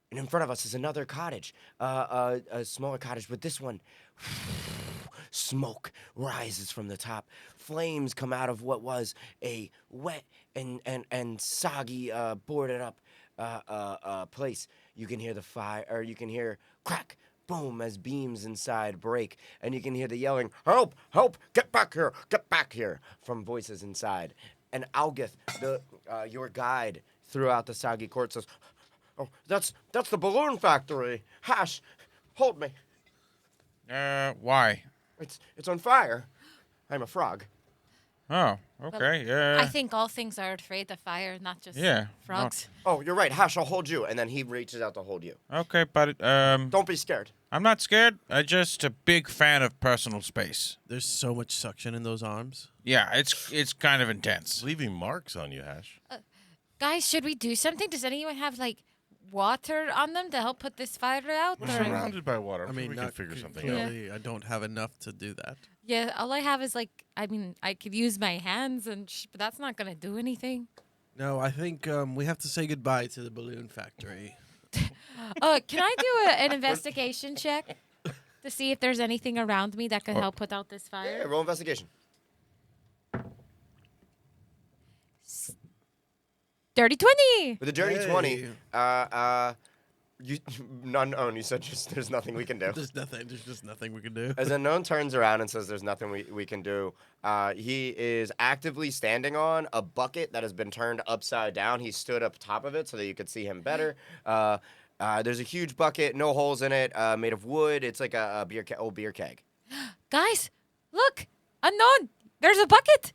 and in front of us is another cottage, a smaller cottage, but this one, smoke rises from the top. Flames come out of what was a wet and soggy, boarded up place. You can hear the fire, or you can hear crack, boom, as beams inside break, and you can hear the yelling, "Help! Help! Get back here!" from voices inside. And Algith, your guide throughout the Sagi court, says, "Oh, that's the balloon factory. Hash, hold me. Why? It's on fire. I'm a frog." Oh, okay. I think all things are afraid of fire, not just frogs. Oh, you're right. Hash, I'll hold you. And then he reaches out to hold you. Okay, but Don't be scared. I'm not scared. I'm just a big fan of personal space. There's so much suction in those arms. Yeah, it's kind of intense. Leaving marks on you, Hash. Guys, should we do something? Does anyone have water on them to help put this fire out? We're or- surrounded by water. I mean, we can not figure something Yeah. out. clearly, I don't have enough to do that. Yeah, all I have is I could use my hands, but that's not gonna do anything. No, I think we have to say goodbye to the balloon factory. Can I do an investigation check to see if there's anything around me that could help put out this Yeah, fire? roll investigation. Dirty 20. With a dirty Hey. 20, you said just there's nothing we can do. There's nothing. There's just nothing we can do. As Unknown turns around and says there's nothing we can do, he is actively standing on a bucket that has been turned upside down. He stood up top of it so that you could see him better. There's a huge bucket, no holes in it, made of wood. It's like a old beer keg. Guys, look, Unknown. There's a bucket.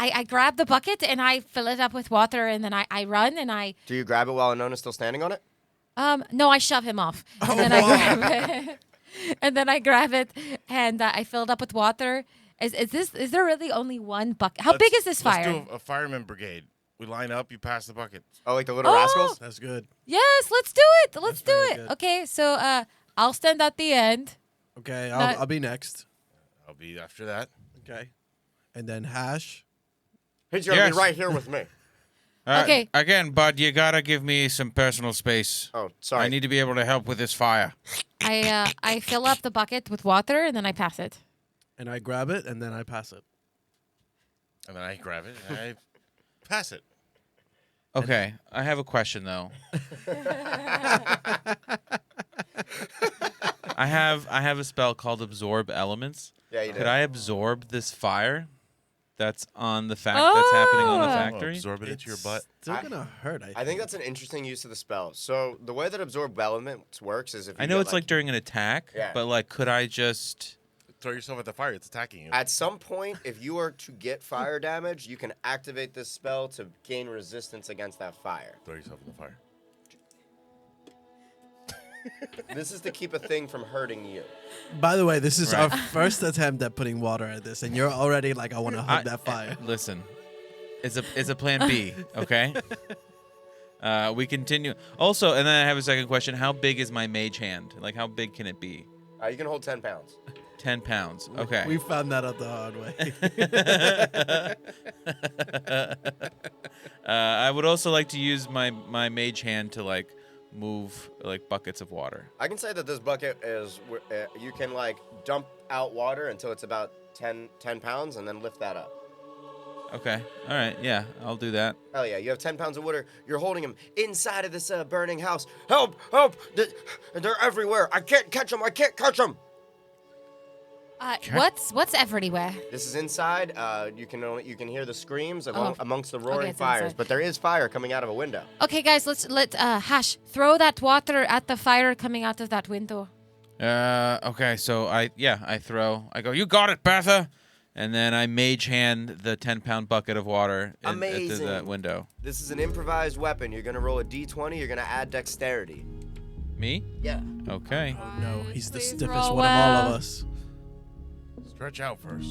I grab the bucket and I fill it up with water, and then I run and I Do you grab it while Unknown is still standing on it? no, I shove him off. And then I grab it. And then I grab it and I fill it up with water. Is there really only one bucket? How big is this fire? Let's do a fireman brigade. We line up, you pass the bucket. Oh, like the little Oh! rascals? That's good. Yes, let's do it. Let's do very it. good. Okay, so I'll stand at the end. Okay, Not- I'll be next. I'll be after that. Okay, and then Hash. He's going to Yes. be right here with me. Okay. Again, bud, you gotta give me some personal space. Oh, sorry. I need to be able to help with this fire. I fill up the bucket with water and then I pass it. And I grab it, and then I pass it. And then I grab it and I pass it. Okay, I have a question though. I have a spell called Absorb Elements. Yeah, you Could did. I absorb this fire that's on the that's happening on the Oh. factory? Absorb it into your butt. Still I- gonna hurt. I think that's an interesting use of the spell. So the way that Absorb Elements works is if you I know get, it's like during an attack, Yeah. but could I just Throw yourself at the fire. It's attacking you. at some point, if you are to get fire damage, you can activate this spell to gain resistance against that fire. Throw yourself in the fire. This is to keep a thing from hurting you. By the way, this is Right. our first attempt at putting water at this, and you're already like, I want to hug that fire. listen? It's a plan B, okay? We continue. Also, and then I have a second question: how big is my mage hand? Like, how big can it be? You can hold 10 pounds. 10 pounds. Okay. We found that out the hard way. I would also like to use my mage hand to move buckets of water. I can say that this bucket is, you can dump out water until it's about 10 pounds and then lift that up. Okay. All right. Yeah, I'll do that. Hell yeah, you have 10 pounds of water. You're holding them inside of this burning house. Help! Help! They're everywhere. I can't catch them. I can't catch them. What's everywhere? This is inside. You can hear the screams amongst the roaring it's fires, inside. but there is fire coming out of a window. Okay, guys, let Hash throw that water at the fire coming out of that window. Okay. So I go. You got it, Bertha. And then I mage hand the 10-pound bucket of water into the Amazing. window. This is an improvised weapon. You're gonna roll a d20. You're gonna add dexterity. Me? Yeah. Okay. Oh no, he's the Please stiffest roll one of all well. of us. Stretch out first.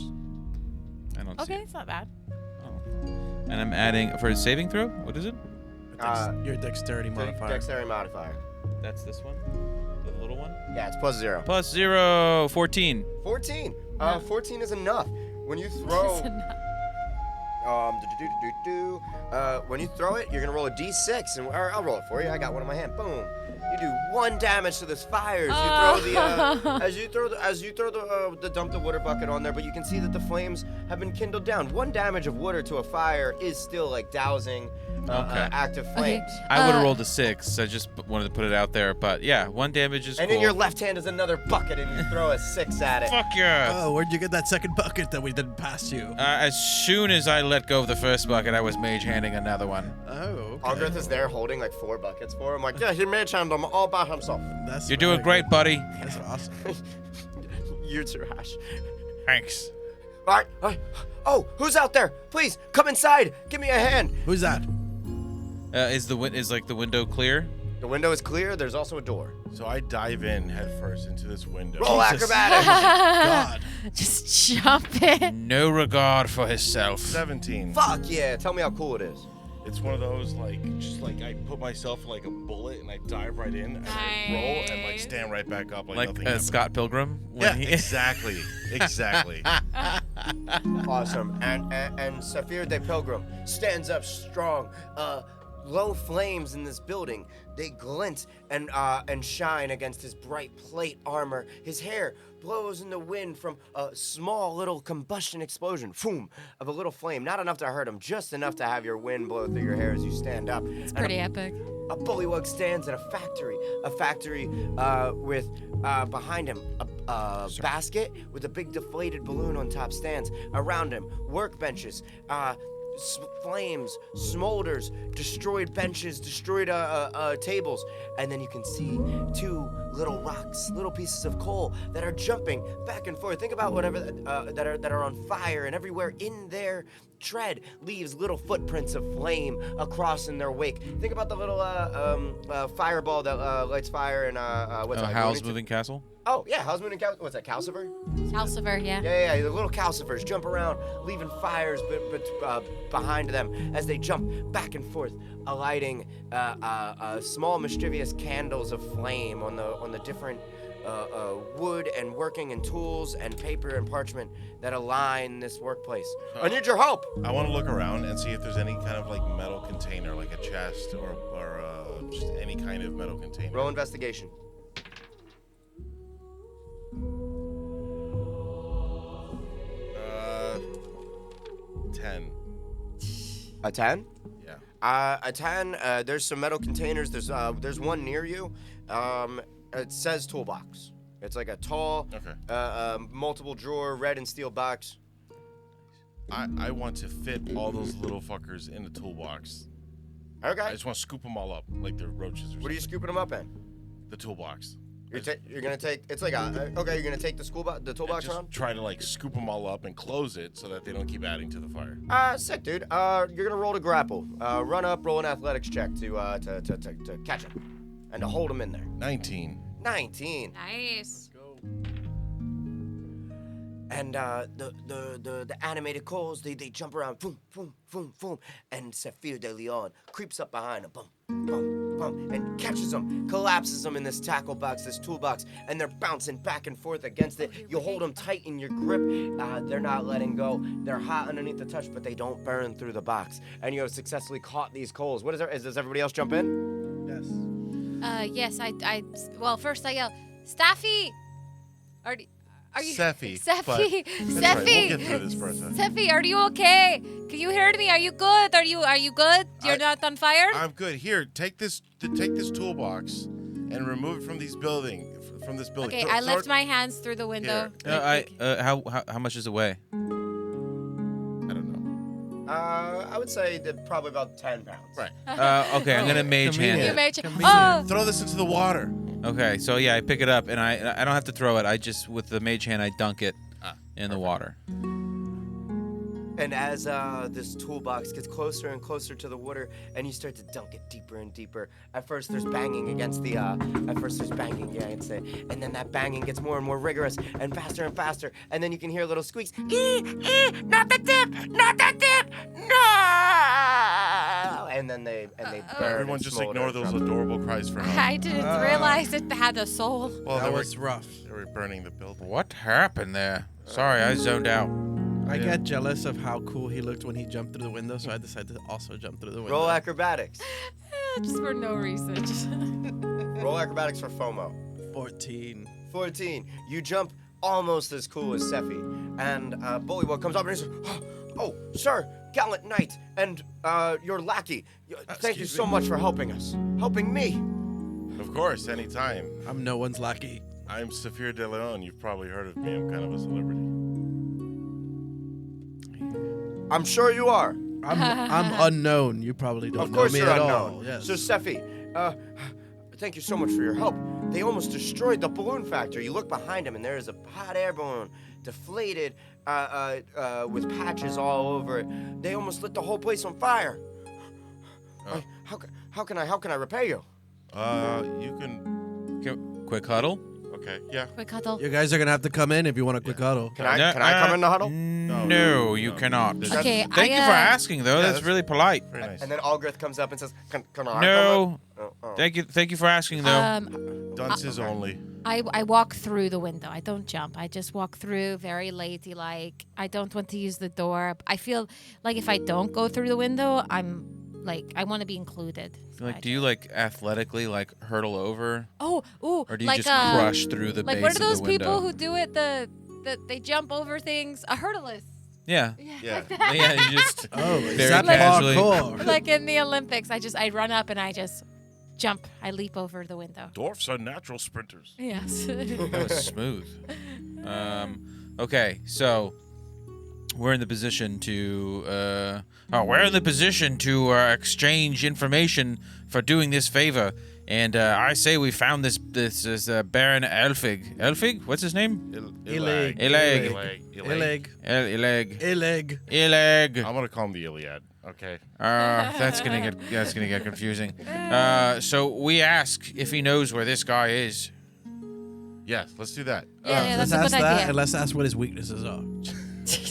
I don't see Okay, it. it's not bad. Oh. And I'm adding for a saving throw. What is it? Your dexterity modifier. Dexterity modifier. That's this one, the little one. Yeah, it's +0. Plus 0, 14. 14. No. 14 is enough. When you throw, when you throw it, you're gonna roll a d6, and or I'll roll it for you. I got one in my hand. Boom. You do 1 damage to this fire as you throw the dump the water bucket on there, but you can see that the flames have been kindled down. 1 damage of water to a fire is still like dousing active flames. I would have rolled a 6. I just wanted to put it out there, but yeah, 1 damage is And cool. in your left hand is another bucket, and you throw a 6 at it. Fuck yeah! Oh, where'd you get that second bucket that we didn't pass you? As soon as I let go of the first bucket, I was mage handing another one. Oh, okay. Algrith is there holding like 4 buckets for him. Like, yeah, he mage handed them all by himself. That's You're doing very great, good. buddy. That's awesome. You trash. Thanks. All right. Oh, who's out there? Please come inside. Give me a hand. Who's that? Is the window clear? The window is clear. There's also a door. So I dive in head first into this window. Roll acrobatics. God. Just jump in. No regard for himself. 17. Fuck yeah. Tell me how cool it is. It's one of those just like I put myself like a bullet and I dive right in and I roll and like stand right back up like nothing happened. Scott Pilgrim. Yeah, exactly. Awesome. And Saphir de Pilgrim stands up strong. Low flames in this building. They glint and shine against his bright plate armor. His hair blows in the wind from a small little combustion explosion, boom, of a little flame. Not enough to hurt him, just enough to have your wind blow through your hair as you stand up. It's pretty epic. A bullywug stands in a factory with behind him a basket with a big deflated balloon on top stands. Around him, workbenches, flames, smolders, destroyed benches, destroyed tables, and then you can see 2 little rocks, little pieces of coal that are jumping back and forth. Think about whatever that are on fire, and everywhere in their tread leaves little footprints of flame across in their wake. Think about the little fireball that lights fire in what's that? Howl's Moving Castle. Oh yeah, Howl's Moving Castle. What's that? Calcifer? Calcifer, yeah. Yeah. The little calcifers jump around, leaving fires behind them as they jump back and forth, alighting small mischievous candles of flame on the different wood and working and tools and paper and parchment that align this workplace. I need your help. I want to look around and see if there's any kind of like metal container, like a chest or just any kind of metal container. Roll investigation. 10. A 10? Yeah. A 10. There's some metal containers. There's one near you. It says toolbox. It's like a tall, multiple drawer, red and steel box. I want to fit all those little fuckers in the toolbox. Okay. I just want to scoop them all up like they're roaches or something. What are you scooping them up in? The toolbox. You're gonna take. It's like a. Okay, you're gonna take the toolbox Just around. try to like scoop them all up and close it so that they don't keep adding to the fire. Sick, dude. You're gonna roll to grapple. Run up, roll an athletics check to catch him, and to hold him in there. 19. 19. Nice. And the animated coals, they jump around, boom, boom, boom, boom, and Saphir de Leon creeps up behind him, boom, boom, boom, and catches them, collapses them in this tackle box, this toolbox, and they're bouncing back and forth against it. You hold them tight in your grip. They're not letting go. They're hot underneath the touch, but they don't burn through the box. And you have successfully caught these coals. Does everybody else jump in? Yes. Yes, well, first I yell, Staffy! Are you... Seffi. Seffi! That's right, Seffi! we'll get through this for a second. Seffi, are you okay? Can you hear me? Are you good? Are you good? You're not on fire? I'm good. Here, take this toolbox and remove it from this building. Okay, I lift my hands through the window. How much does it weigh? I don't know. I would say that probably about 10 pounds. Right. Okay, I'm gonna mage hand You it. made Convenient. Oh! Throw this into the water. Okay, so yeah, I pick it up and I don't have to throw it. I just with the mage hand I dunk it in the water. And as this toolbox gets closer and closer to the water, and you start to dunk it deeper and deeper, at first there's banging against it, and then that banging gets more and more rigorous and faster, and then you can hear little squeaks. Not the dip, no! And then they burn. Everyone and just smolder ignore those from- adorable cries for help. I didn't realize it had a soul. Well, That was rough. they were burning the building. What happened there? Sorry, I zoned out. I got jealous of how cool he looked when he jumped through the window, so I decided to also jump through the window. Roll acrobatics. Just for no reason. Roll acrobatics for FOMO. 14. 14. You jump almost as cool as Sephi. And Bullywug comes up and he says, "Oh, sir, gallant knight, and your lackey. Thank you Excuse so me. much for helping us. Helping me." Of course, anytime. I'm no one's lackey. I'm Saphir De Leon. You've probably heard of me. I'm kind of a celebrity. I'm sure you are. I'm unknown. You probably don't Of course know me you're at unknown. all. Yes. So, Sephi, thank you so much for your help. They almost destroyed the balloon factory. You look behind him, and there is a hot air balloon, deflated, with patches all over it. They almost lit the whole place on fire. Oh. How can I repay you? You can. Quick huddle. Okay, yeah. Quick huddle. You guys are gonna have to come in if you want a quick huddle. Can I come in the huddle? No, you cannot. Okay, Thank you for asking, though. Yeah, that's that's- really polite. Very nice. And then Algrith comes up and says, "Can I come in?" No. Oh. Thank you for asking, though. Dunces only. I walk through the window. I don't jump. I just walk through very ladylike. I don't want to use the door. I feel like if I don't go through the window, I want to be included. So Like, I do you athletically hurdle over, Oh, ooh, or do you like just crush through the like base what are of the those window? people who do it? They jump over things. A hurdleist. Yeah. Yeah. Yeah, you just Oh, is very that casually. parkour? Like in the Olympics, I run up and I just jump. I leap over the window. Dwarfs are natural sprinters. Yes. That was smooth. Okay, so we're in the position to exchange information for doing this favor. And I say we found this Baron Elfig. Elfig? What's his name? Ileg. Ileg. Ileg. Ileg. I'm gonna call him the Iliad. Okay. That's gonna get confusing. So we ask if he knows where this guy is. Yes, let's do that. Yeah, Let's that's a ask good that, idea. and let's ask what his weaknesses are.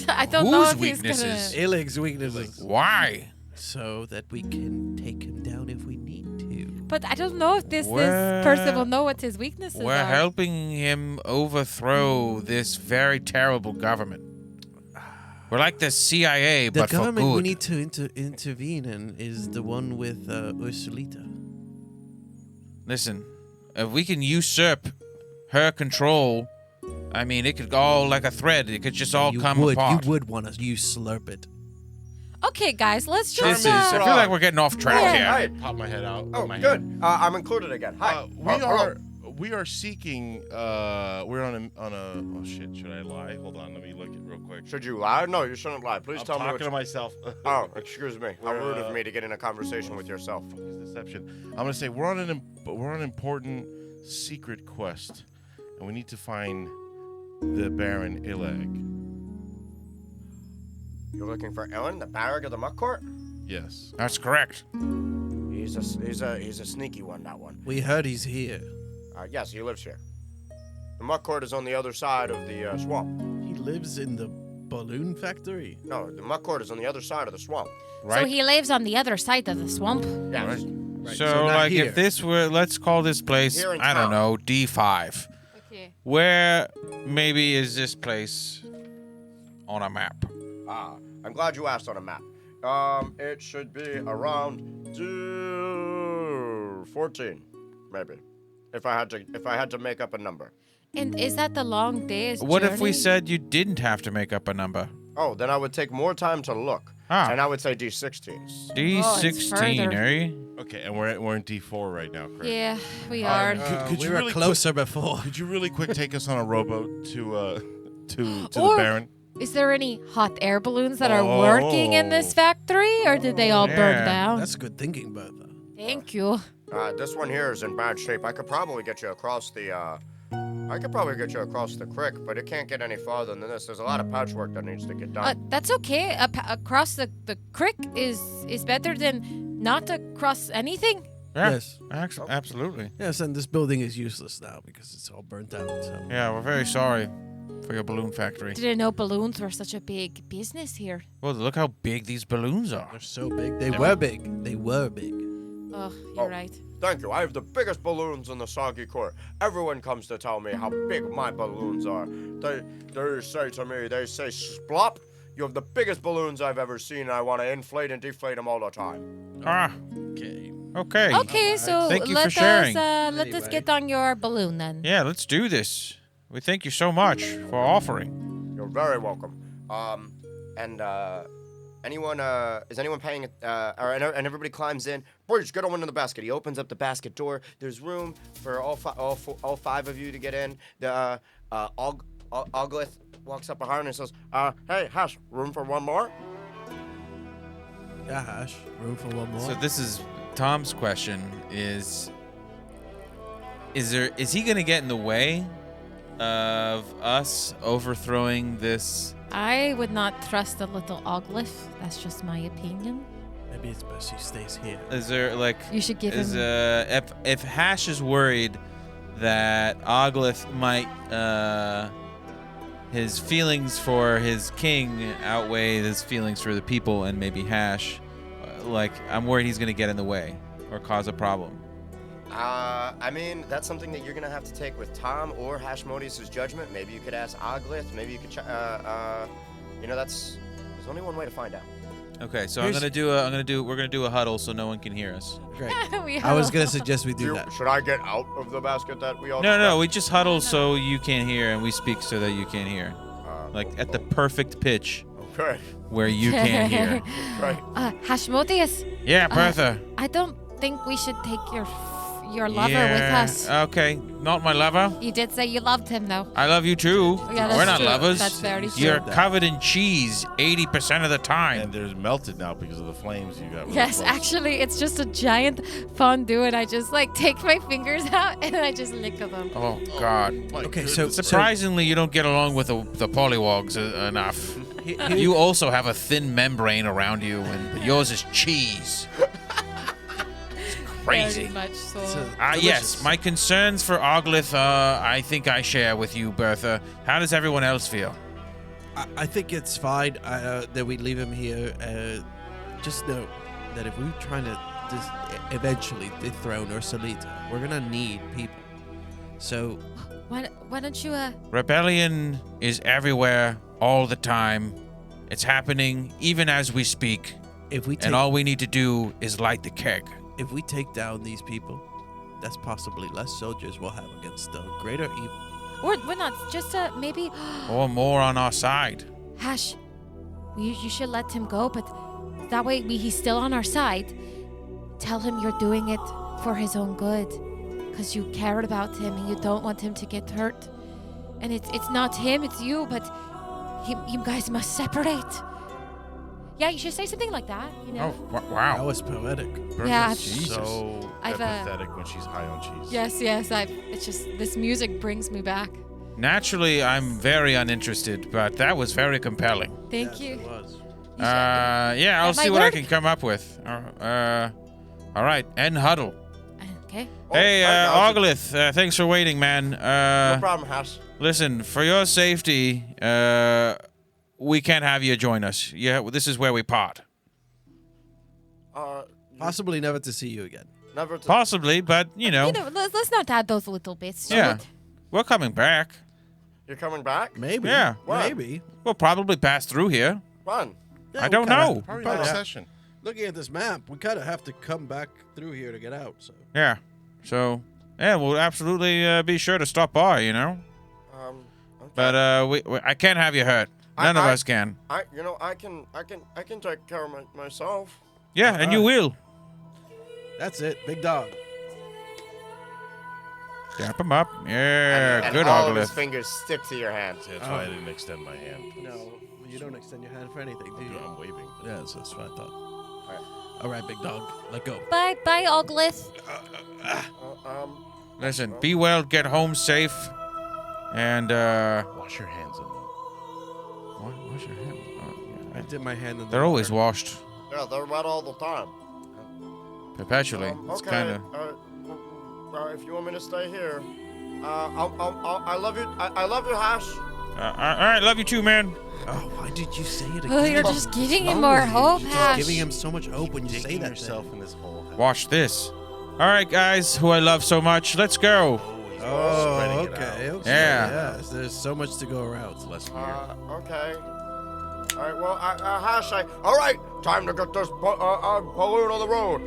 I don't know Whose if he's weaknesses? gonna. Ileg's weaknesses. Why? So that we can take him down if we need to. But I don't know if this Well, person will know what his weaknesses We're are. helping him overthrow this very terrible government. We're like the CIA, The but for government we good. need to intervene in is the one with Ursulita. Listen, if we can usurp her control, I mean, it could all like a thread. It could just all come apart. You would want to slurp it. Okay, guys, let's This just. is. I feel like we're getting off track Yeah. here. Hi. Pop my head out. Oh, of my good. hand. I'm included again. Hi. We are seeking. We're on a. Oh shit! Should I lie? Hold on. Let me look it real quick. Should you lie? No, you shouldn't lie. Please I'm tell me talking what. to myself. Oh, excuse me. How We're, rude of me to get in a conversation with yourself. Fuck is deception. I'm gonna say we're on an important secret quest, and we need to find the Baron Ileg. You're looking for Ellen, the barrack of the muck court? Yes. That's correct. He's a sneaky one. That one. We heard he's here. Yes, he lives here. The muck court is on the other side of the swamp. He lives in the balloon factory. No, the muck court is on the other side of the swamp. Right. So he lives on the other side of the swamp. Yes. Right, So, not like, here. if this were, let's call this place, Here in I don't town. know, D5. Okay. Where maybe is this place on a map? I'm glad you asked on a map. It should be around 14, maybe. If I had to make up a number. And is that the long day's What if we journey? said you didn't have to make up a number? Oh, then I would take more time to look. Ah. And I would say D16. it's D16, further. eh? Okay, and we're in D4 right now, correct? Yeah, we are. Could we you were really closer before. Could you really quick take us on a rowboat to the Or- Baron? Is there any hot air balloons that are working in this factory, or did they all burn Yeah. down? That's good thinking, Bertha. Thank you. This one here is in bad shape. I could probably get you across the I could probably get you across the creek, but it can't get any farther than this. There's a lot of patchwork that needs to get done. That's okay. Across the creek is better than not across anything. Yeah. Yes. Absolutely. Yes, and this building is useless now because it's all burnt out. So. Yeah, we're very sorry for your balloon factory. Didn't know balloons were such a big business here. Well, look how big these balloons are. They're so big. They were big. They were big. Oh, you're right. Thank you. I have the biggest balloons in the Soggy Court. Everyone comes to tell me how big my balloons are. They say to me, Splop, you have the biggest balloons I've ever seen, and I want to inflate and deflate them all the time. Ah, Okay. okay. Okay, so Thank you let for sharing. us let us Anyway. get on your balloon then. Yeah, let's do this. We thank you so much for offering. You're very welcome. Anyone, is anyone paying, and everybody climbs in. Please, get on into the basket. He opens up the basket door. There's room for all five of you to get in. The, Oglith walks up behind and says, hey, Hash, room for one more? Yeah, Hash. Room for one more. So this is Tom's question: is he gonna get in the way of us overthrowing this? I would not trust a little Oglith. That's just my opinion. Maybe it's best he stays here. Is there like You should give is him. if Hash is worried that Oglith might his feelings for his king outweigh his feelings for the people and maybe Hash, like I'm worried he's gonna get in the way or cause a problem. I mean, that's something that you're gonna have to take with Tom or Hashmodius' judgment. Maybe you could ask Oglith. Maybe you could, there's only one way to find out. Okay, so Here's- we're gonna do a huddle so no one can hear us. Great. We I was have- gonna suggest we do that. Should I get out of the basket that we all No, we just huddle so you can't hear and we speak so that you can't hear. Like at the perfect pitch Okay, where you can't hear. right. Hashmodius, Yeah, Bertha. I don't think we should take your lover with us. Okay, not my lover. You did say you loved him, though. I love you too. Yeah, that's We're not true. lovers. That's very true. You're Said that. covered in cheese 80% of the time. And they're melted now because of the flames you got. really Yes, close. actually, it's just a giant fondue, and I just take my fingers out and I just lick them. Oh God. My Okay, goodness. so Surprisingly, you don't get along with the pollywogs enough. You also have a thin membrane around you, but yours is cheese. It's crazy. Very much so. So- Yes, my concerns for Oglith, I think I share with you, Bertha. How does everyone else feel? I think it's fine that we leave him here. Just know that if we're trying to eventually dethrone Ursulita, we're gonna need people. So Why don't you Rebellion is everywhere, all the time. It's happening even as we speak. if we take And all we need to do is light the keg. if we take down these people, that's possibly less soldiers we'll have against the greater evil. we're not just maybe Or more on our side. Hash, you should let him go, but that way he's still on our side. Tell him you're doing it for his own good, because you cared about him and you don't want him to get hurt. And it's not him, it's you, but you guys must separate. Yeah, you should say something like that, you know? Oh, That wow. was poetic. Yeah, Bertha's Jesus. so I've, empathetic when she's high on cheese. Yes, it's just this music brings me back. Naturally, I'm very uninterested, but that was very compelling. Thank you. It was. Yeah, I'll That see might what I work. can come up with. All right, end huddle. Okay. Hey, hi, Oglith, thanks for waiting, man. No problem, Hash. Listen, for your safety, we can't have you join us. Yeah, this is where we part. Possibly never to see you again. Never to... Possibly, but you know, Let's not add those little bits. yeah, we're coming back. You're coming back? Maybe. Yeah. When? Maybe. We'll probably pass through here. When? Yeah, I we don't kinda- know. Probably Probably next have- session. Looking at this map, we kind of have to come back through here to get out. So Yeah. So, yeah, we'll absolutely be sure to stop by. You know, Okay. but I can't have you hurt. None of us can. I can take care of myself. Yeah, and you will. that's it. Big dog. Dap him up. Yeah, and good all of his Oglith. fingers stick to your hand. That's why I didn't extend my hand. No, you don't extend your hand for anything, do you? I'm waving. Yeah, that's what I thought. All right, big dog. Let go. Bye, Oglith. Listen, be well, get home safe. And Wash your hands in them. wash your hands. I did my hand in the They're always water. washed Yeah, they're wet all the time. perpetually. It's kind of. If you want me to stay here, I love you. I love you, Hash. All right, love you too, man. Oh, why did you say it again? Oh, you're just giving him more hope, You're Hash. just giving him so much hope when you say Digging that. yourself in this hole. Watch this. All right, guys, who I love so much, let's go. He's Oh, spreading it okay. out. Okay. Yeah. Yes, there's so much to go around. It's less weird. Okay. All right. Well, Hash. All right. Time to get this balloon on the road.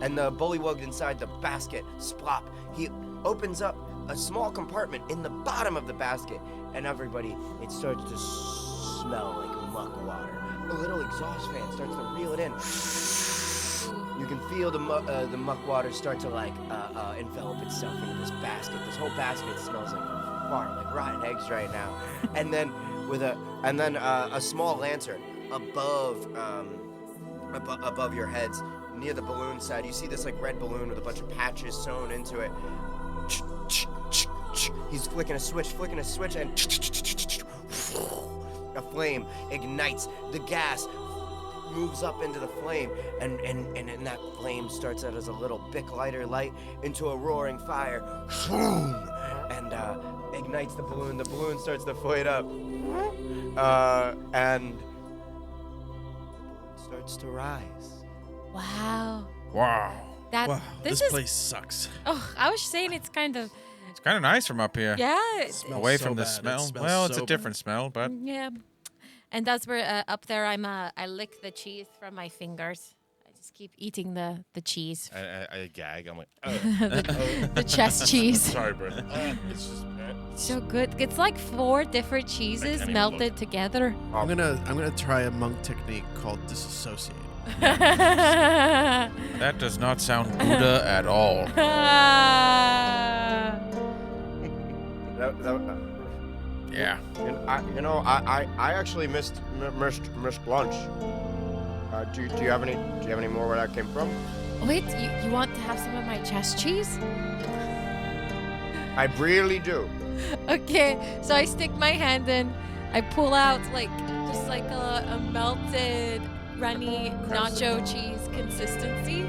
And the bullywug inside the basket, splop. He opens up a small compartment in the bottom of the basket, and everybody, it starts to smell like muck water. A little exhaust fan starts to reel it in. You can feel the muck water start to envelop itself into this basket. This whole basket smells like fart, like rotten eggs right now. And then a small lantern above your heads, near the balloon side, you see this like red balloon with a bunch of patches sewn into it. He's flicking a switch, and a flame ignites. The gas moves up into the flame, and that flame starts out as a little Bic lighter light into a roaring fire, and ignites the balloon. The balloon starts to float up, and the balloon starts to rise. Wow. Wow. Wow, This this is. place sucks. Oh, I was saying it's kind of. It's kind of nice from up here. Yeah. Smells Away so from the bad. It smell. smells Well, it's so a different smell, but Yeah. And that's where up there I lick the cheese from my fingers. I just keep eating the cheese, I gag. I'm like, the chest cheese. sorry, bro. It's just. So good. It's like 4 different cheeses even melted together. I'm gonna try a monk technique called disassociate. that does not sound Buddha at all. Yeah. I actually missed lunch. Do you have any more where that came from? Wait, you want to have some of my chest cheese? I really do. Okay, so I stick my hand in, I pull out just like a melted runny nacho cheese consistency,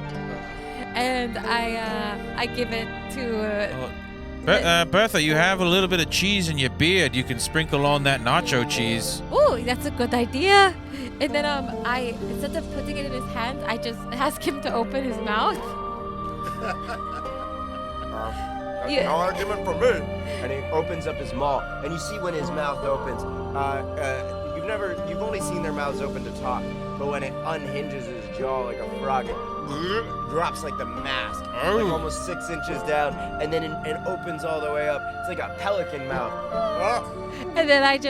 and I give it to. Bertha, you have a little bit of cheese in your beard. You can sprinkle on that nacho cheese. Ooh, that's a good idea. And then I instead of putting it in his hand, I just ask him to open his mouth. No argument for me. And he opens up his maw, and you see when his mouth opens. You've only seen their mouths open to talk, but when it unhinges his jaw like a frog, it drops like the mask, like almost 6 inches down, and then it opens all the way up. It's like a pelican mouth. And then I'm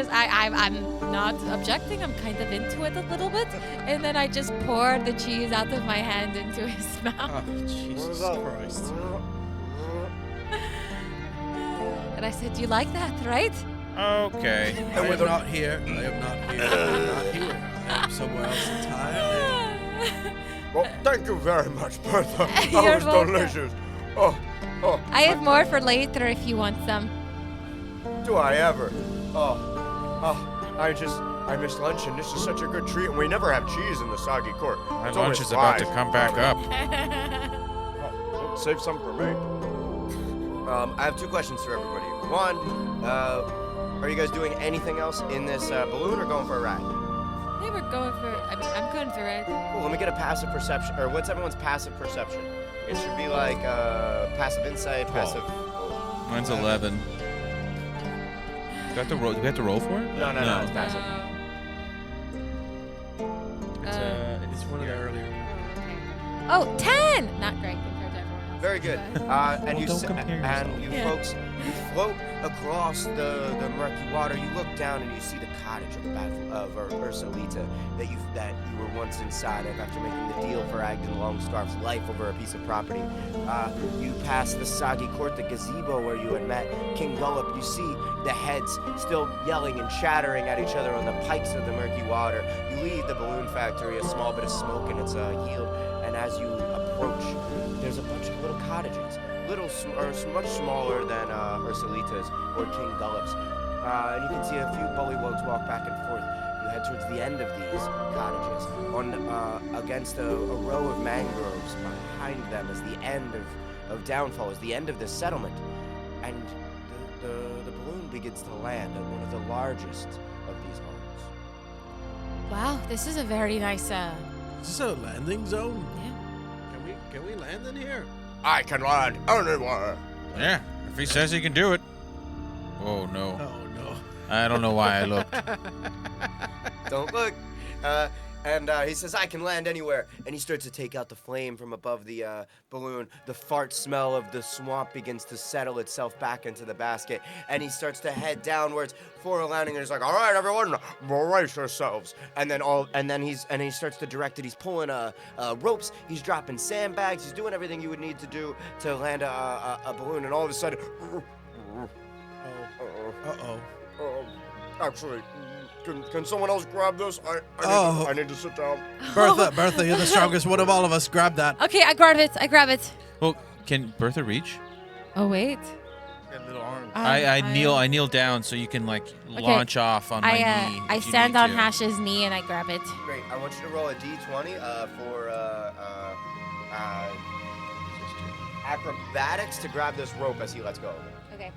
not objecting. I'm kind of into it a little bit. And then I just pour the cheese out of my hand into his mouth. Oh, Jesus Christ. And I said, "You like that, right?" Okay. I am not here. I am not here. I am not here. I am somewhere else entirely. Well, thank you very much, Bertha. That You're was welcome. delicious. I have more for later if you want some. Do I ever? I missed lunch, and this is such a good treat. And we never have cheese in the soggy court. My It's lunch always is about to flies. come back up. Save some for me. I have 2 questions for everybody. One, are you guys doing anything else in this balloon or going for a ride? They were going for. I'm going for it. Cool, let me get a passive perception. Or what's everyone's passive perception? It should be like passive insight, 12. passive. Mine's 11. Do we have to roll for it? No, it's passive. It's one of the earlier. Oh, 10! Not great compared to everyone else. Very good. And you don't compare yourself. Yeah. folks, you float across the murky water. You look down and you see the cottage of Ursulita that you were once inside of after making the deal for Agden Longscarf's life over a piece of property. You pass the soggy court, the gazebo where you had met King Gullop. You see the heads still yelling and chattering at each other on the pikes of the murky water. You leave the balloon factory, a small bit of smoke in its yield, and as you approach, there's a bunch of little cottages. much smaller than Ursulita's or King Gullup's. And you can see a few bullywugs walk back and forth. You head towards the end of these cottages, against a row of mangroves behind them is the end of Downfall, is the end of the settlement. And the balloon begins to land at one of the largest of these homes. Wow, this is a very nice. Is this a landing zone? Yeah. Can we land in here? I can land anywhere. Yeah, if he says he can do it. Oh, no. Oh no. I don't know why I looked. Don't look. And he says, I can land anywhere. And he starts to take out the flame from above the balloon. The fart smell of the swamp begins to settle itself back into the basket. And he starts to head downwards for a landing. And he's like, all right, everyone, brace yourselves. And then he starts to direct it. He's pulling ropes. He's dropping sandbags. He's doing everything you would need to do to land a balloon. And all of a sudden, actually, can someone else grab this? I need to sit down. Bertha, you're the strongest one of all of us. Grab that. Okay, I grab it. Well, can Bertha reach? Oh wait. Got little arms. I kneel down so you can launch off on my knee. I if you stand need on to. Hash's knee and I grab it. Great. I want you to roll a d20 for acrobatics to grab this rope as he lets go. Okay.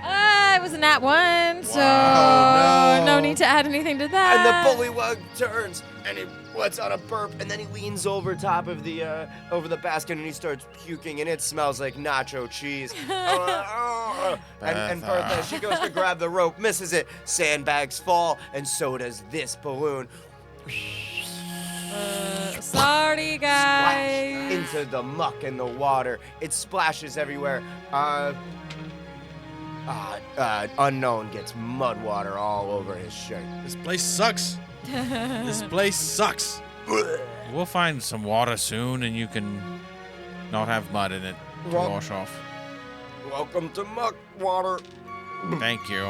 It wasn't that one, so Wow. no need to add anything to And that. the bullywug turns and he lets out a burp, and then he leans over top of the basket and he starts puking, and it smells like nacho cheese. And Bertha, she goes to grab the rope, misses it. Sandbags fall, and so does this balloon. Sorry, guys. Splash into the muck and the water. It splashes everywhere. Unknown gets mud water all over his shirt. This place sucks. This place sucks. We'll find some water soon, and you can not have mud in it to Well- wash off. Welcome to muck water. Thank you.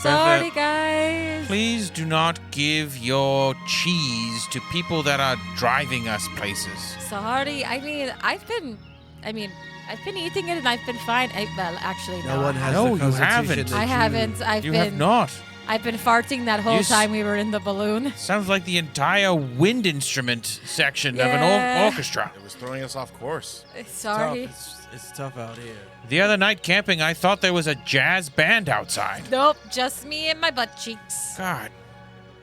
Sorry, guys. Please do not give your cheese to people that are driving us places. Sorry. I've been eating it and I've been fine. Actually, No one has No, the you constitution haven't. that I haven't. You have not. I've been farting that whole You s- time we were in the balloon. Sounds like the entire wind instrument section of Yeah. an orchestra. It was throwing us off course. Sorry. It's tough out here. The other night camping, I thought there was a jazz band outside. Nope, just me and my butt cheeks. God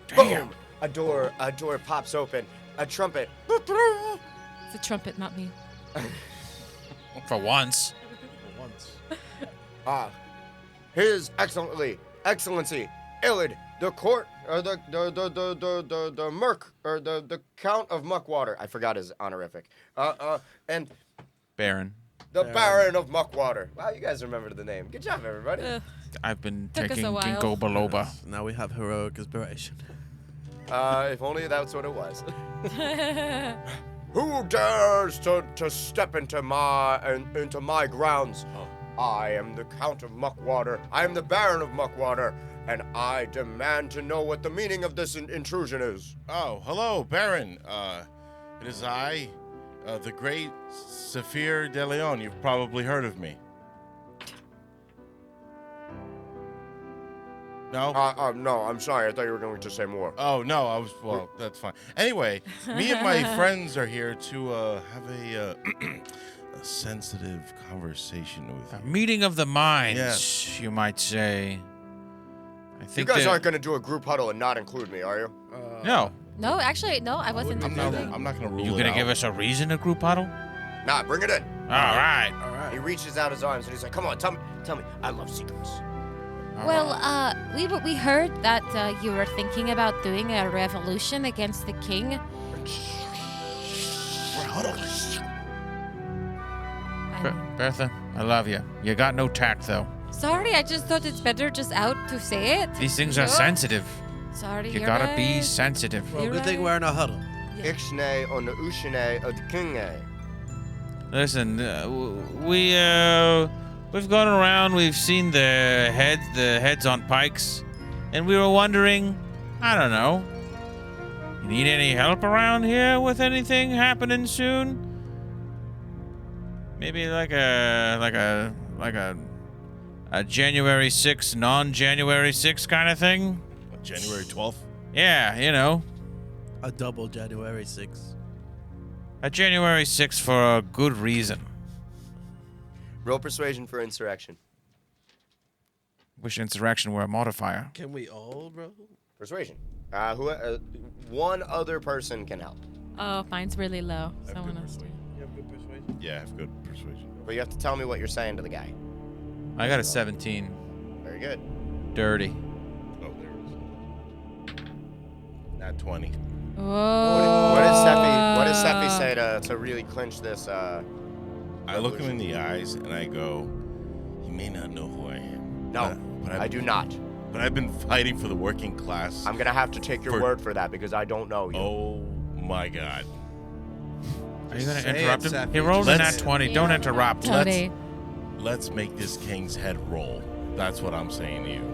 damn. Boom! A door pops open. A trumpet. It's a trumpet, not me. For once. His Excellency, Illid, the court, or the Merc, or the Count of Muckwater. I forgot his honorific. And Baron. the Baron of Muckwater. Wow, you guys remembered the name. Good job, everybody. I've been Took us taking a while. ginkgo biloba. Now we have heroic inspiration. If only that's what it was. Who dares to step into my grounds? I am the Count of Muckwater. I am the Baron of Muckwater, and I demand to know what the meaning of this intrusion is. Oh, hello, Baron. It is I, the great Saphir de Leon. You've probably heard of me. No? No, I'm sorry. I thought you were going to say more. Oh, no, well, that's fine. Anyway, me and my friends are here to have a sensitive conversation with A you. meeting of the minds, Yes. you might say. I You think guys that- aren't going to do a group huddle and not include me, are you? No. No, actually, no, I wasn't. I'm not going to rule You it gonna out. give us a reason to group huddle? Nah, bring it in. All right. All right. He reaches out his arms and he's like, come on, tell me. I love secrets. Well, we heard that you were thinking about doing a revolution against the king. Bertha, I love you. You got no tact, though. Sorry, I just thought it's better just out to say it. These things are Sure. sensitive. Sorry, You you're gotta be right. sensitive. Well, You're good thing right. we're in a huddle. Ixnay on the Ushine of the Kingne. Listen, we've gone around. We've seen the heads on pikes, and we were wondering, I don't know, You need any help around here with anything happening soon? Maybe like a January 6th, non-January 6th kind of thing? January 12th? Yeah, you know. A double January 6th. A January 6th for a good reason. Roll persuasion for insurrection. Wish insurrection were a modifier. Can we all, bro? Persuasion. One other person can help. Oh, mine's really low. I have Someone good else. persuasion. You have good persuasion? Yeah, I have good persuasion. But you have to tell me what you're saying to the guy. I got a 17. Very good. Dirty. Oh, there it is. Not 20. Oh. What does Sephi say to really clinch this? I look him in the eyes and I go, "You may not know who I am." No, but I do not. But I've been fighting for the working class. I'm gonna have to take your word for that because I don't know you. Oh my God. Are you going to Say interrupt it, him? Sephi. He rolled a Let's- nat 20. Don't interrupt. Tony. Let's make this king's head roll. That's what I'm saying to you.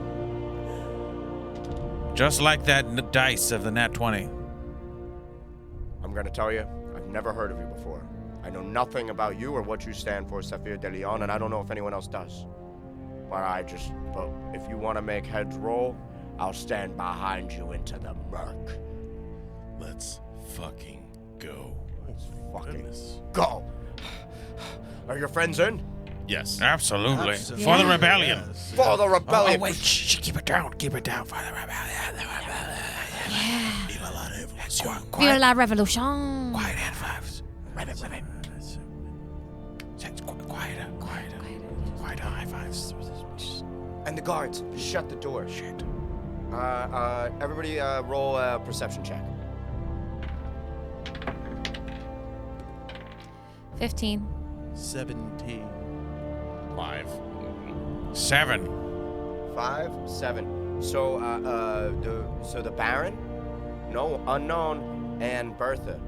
Just like that dice of the nat 20. I'm gonna tell you, I've never heard of you before. I know nothing about you or what you stand for, Saphir de Leon, and I don't know if anyone else does. But if you want to make heads roll, I'll stand behind you into the murk. Let's fucking go. Let's fucking Goodness. go. Are your friends in? Yes. Absolutely. Absolutely. For the Yeah. rebellion. Yes. For the rebellion. Keep it down. Keep it down for the rebellion. Vive la revolution. Quiet hand fives. Ribbit. Quieter high fives. And the guards, shut the door. Shit. Everybody roll a perception check. 15. 17. 5. 7. 5, 7. So, the Baron, no unknown, and Bertha,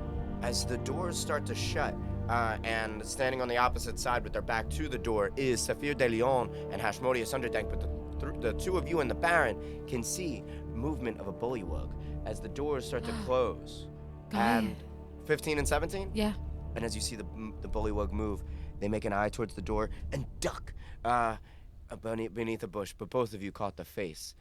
as the doors start to shut, and standing on the opposite side with their back to the door is Saphir de Leon and Hashmodius Underdank, but the two of you and the Baron can see movement of a bullywug as the doors start to close. And 15 and 17? Yeah. And as you see the bullywug move, they make an eye towards the door and duck beneath a bush. But both of you caught the face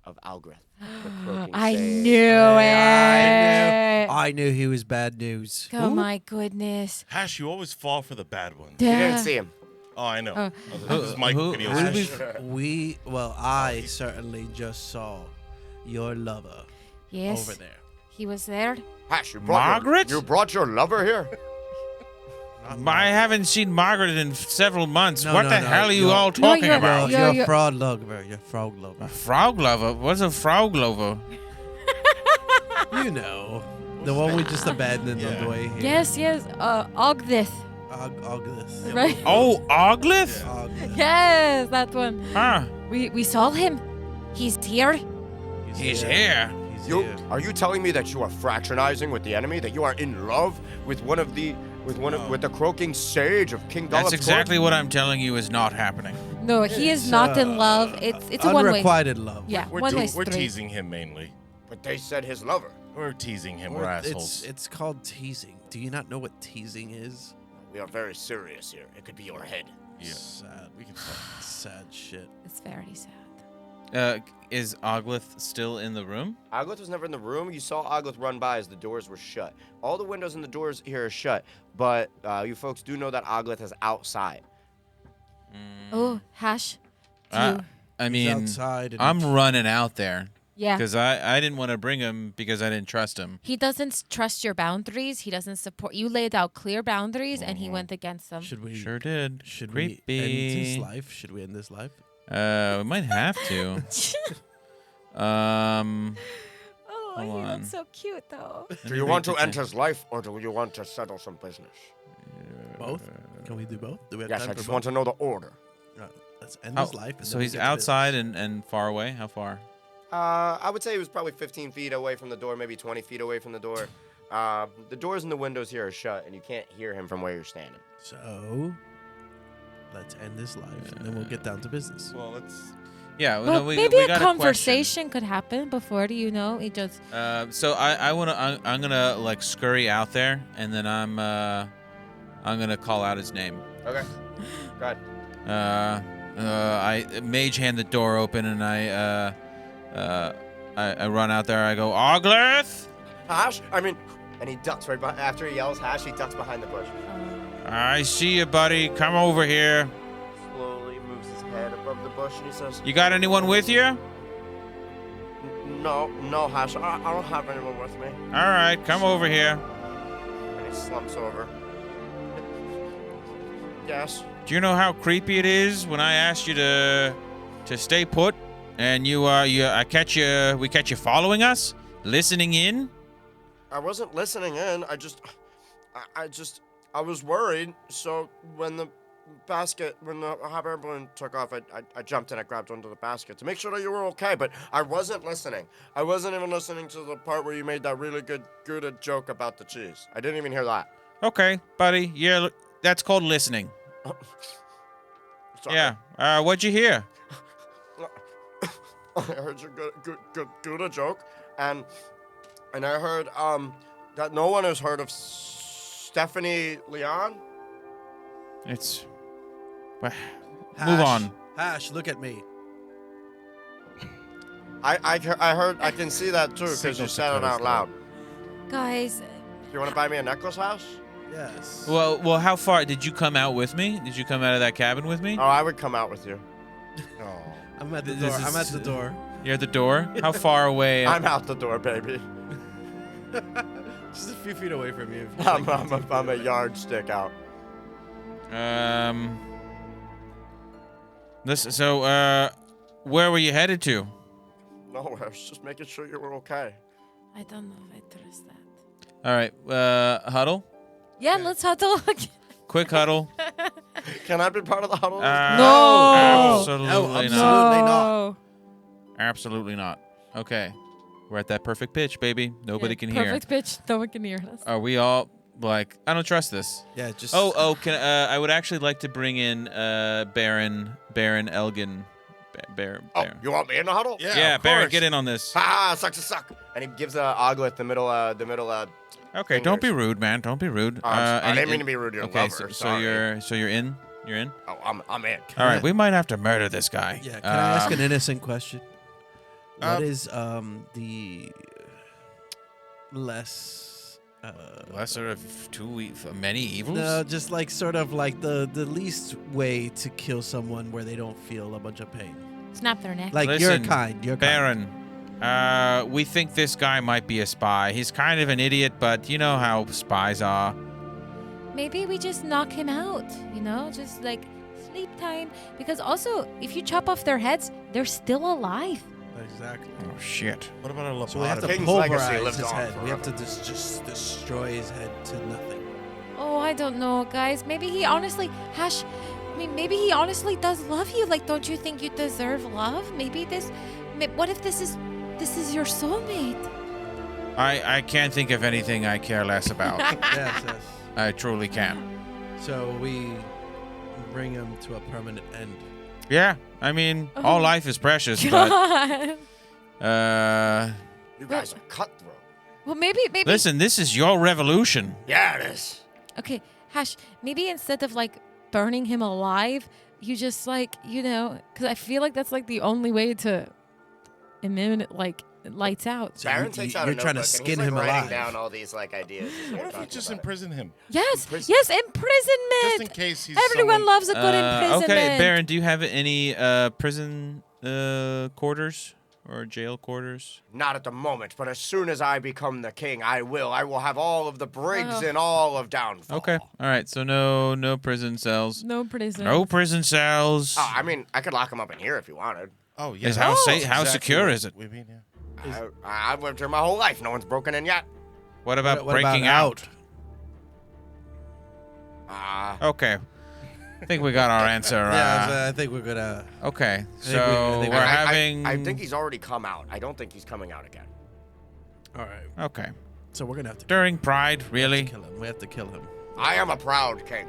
of Algreth, the croaking I sage. knew it. I knew he was bad news. Oh my goodness. Hash, you always fall for the bad ones. You Yeah. didn't see him. Oh, I know. Oh. This is Mike who- Piniel's who- I certainly just saw your lover Yes. over there. He was there. Hash, you Margaret? You brought your lover here? I haven't seen Margaret in several months. No, what no, the no, hell are you you're- all talking you're- about? you're- Your frog lover. Your frog A lover. frog lover? What's a frog lover? You know. The one we just abandoned on the way here. Yes. Ogdith. August. Right? Oh, Oglith? August. Yes, that one. Huh. We saw him. He's here. He's here. He's You here. are you telling me that you are fraternizing with the enemy? That you are in love with with the croaking sage of King Gollum's That's exactly what I'm telling you is not happening. No, he is not in love. It's a one way. Unrequited love. Yeah, We're, one way we're street. teasing him mainly. But they said his lover. We're teasing him. Or We're assholes. it's called teasing. Do you not know what teasing is? We are very serious here. It could be your head. Yeah. Sad. We can Sad shit. It's very sad. Is Oglith still in the room? Oglith was never in the room. You saw Oglith run by as the doors were shut. All the windows and the doors here are shut, but you folks do know that Oglith is outside. Oh, Hash. Do you? I He's mean, outside and I'm running out there Yeah. because I didn't want to bring him because I didn't trust him. He doesn't trust your boundaries. He doesn't support. You laid out clear boundaries, and Uh-huh. he went against them. Should we? Sure did. Should Creepy. we end this life? Should we end this life? We might have to. Oh, Hold he on. looks so cute, though. Do you want to end his life, or do you want to settle some business? Both? Can we do both? Do we have Yes, time I for just both? want to know the order. Let's end his life. and so then we he's get to outside business. and far away. How far? I would say he was probably 15 feet away from the door, maybe 20 feet away from the door. The doors and the windows here are shut, and you can't hear him from where you're standing. So, let's end this live, and then we'll get down to business. Well, let's. Yeah. Well, we maybe got a question. conversation could happen before. Do you know? It just. So I'm gonna like scurry out there, and then I'm gonna call out his name. Okay. Go ahead. I mage hand the door open, and I run out there. I go, Ogleth! Hash? I mean, and he ducks right behind, after he yells Hash, he ducks behind the bush. I see you, buddy. Come over here. Slowly moves his head above the bush and he says, You got anyone with you? No, Hash, I don't have anyone with me. All right, come over here. And he slumps over. Yes. Do you know how creepy it is when I asked you to stay put, and we catch you following us, listening in? I wasn't listening in. I was worried. So when the hot air balloon took off, I jumped and I grabbed onto the basket to make sure that you were okay. But I wasn't listening. I wasn't even listening to the part where you made that really good joke about the cheese. I didn't even hear that. Okay, buddy. Yeah, that's called listening. Sorry. Yeah. What'd you hear? I heard your good joke, and I heard that no one has heard of Stephanie Leon. It's. Move Hash, on. Hash, look at me. I heard. I can see that too because you said it out loud. Guys, You want to buy me a necklace, Hash? Yes. Well, how far did you come out with me? Did you come out of that cabin with me? Oh, I would come out with you. Oh. I'm at the This door. is- I'm at the door. You're at the door. How far away? I'm out the door, baby. Just a few feet away from you. If you'd like I'm a yardstick out. Listen. So, where were you headed to? Nowhere. I was just making sure you were okay. I don't know if I trust that. All right. Huddle. Yeah, let's huddle. Quick huddle. Can I be part of the huddle? No. Absolutely No, not. absolutely not. Absolutely not. Okay. We're at that perfect pitch, baby. Nobody can hear. Perfect pitch. No one can hear us. Are we all like? I don't trust this. Yeah, just. Oh. Can I would actually like to bring in Baron Elgin. Baron. Oh, you want me in the huddle? Yeah, of Baron, course. get in on this. Ah, sucks to suck. And he gives Oglet the middle. Okay, don't be fingers. rude, man. Don't be rude. I didn't mean to be rude to your Okay, lover. so you're in. You're in. Oh, I'm in. All right, we might have to murder this guy. Yeah. Can I ask an innocent question? What is the less lesser of many evils? No, just like sort of like the least way to kill someone where they don't feel a bunch of pain. Snap their neck. Like Listen, you're kind. Baron, we think this guy might be a spy. He's kind of an idiot, but you know how spies are. Maybe we just knock him out, just like sleep time. Because also, if you chop off their heads, they're still alive. Exactly. Oh shit. What about a So we have to lobotomy? King's legacy pulverize lived his on head. We have to forever. just destroy his head to nothing. Oh, I don't know, guys. Maybe he honestly, maybe he honestly does love you. Like, don't you think you deserve love? What if this is your soulmate? I can't think of anything I care less about. Yes. I truly can't. So we bring him to a permanent end. Yeah, I mean, Oh. all life is precious, but God. You guys are cutthroat. Well, maybe. listen, this is your revolution. Yeah, it is. Okay, Hash. Maybe instead of like burning him alive, you just because I feel like that's like the only way to eliminate lights out. So Baron takes out a you're trying to notebook, skin and he's, him like, writing alive. down all these ideas. as we're What if we talking just about it. imprison him? Yes, Prison. yes, imprisonment. Just in case he's Everyone someone- loves a good imprisonment. Okay, Baron, do you have any prison quarters or jail quarters? Not at the moment, but as soon as I become the king, I will have all of the brigs Oh. and all of Downfall. Okay, all right. So no prison cells. No prison. No prison cells. Oh, I mean, I could lock him up in here if you wanted. Oh yeah. Is how Oh. safe? How Exactly secure what is it? we mean, yeah. I've lived here my whole life. No one's broken in yet. What about What breaking about out? Okay, I think we got our answer. Yeah, I think we're gonna. Okay, I so think we're we- having. I think he's already come out. I don't think he's coming out again. All right. Okay, So we're gonna have to during Pride, really? kill him. We have to kill him. I am a proud king.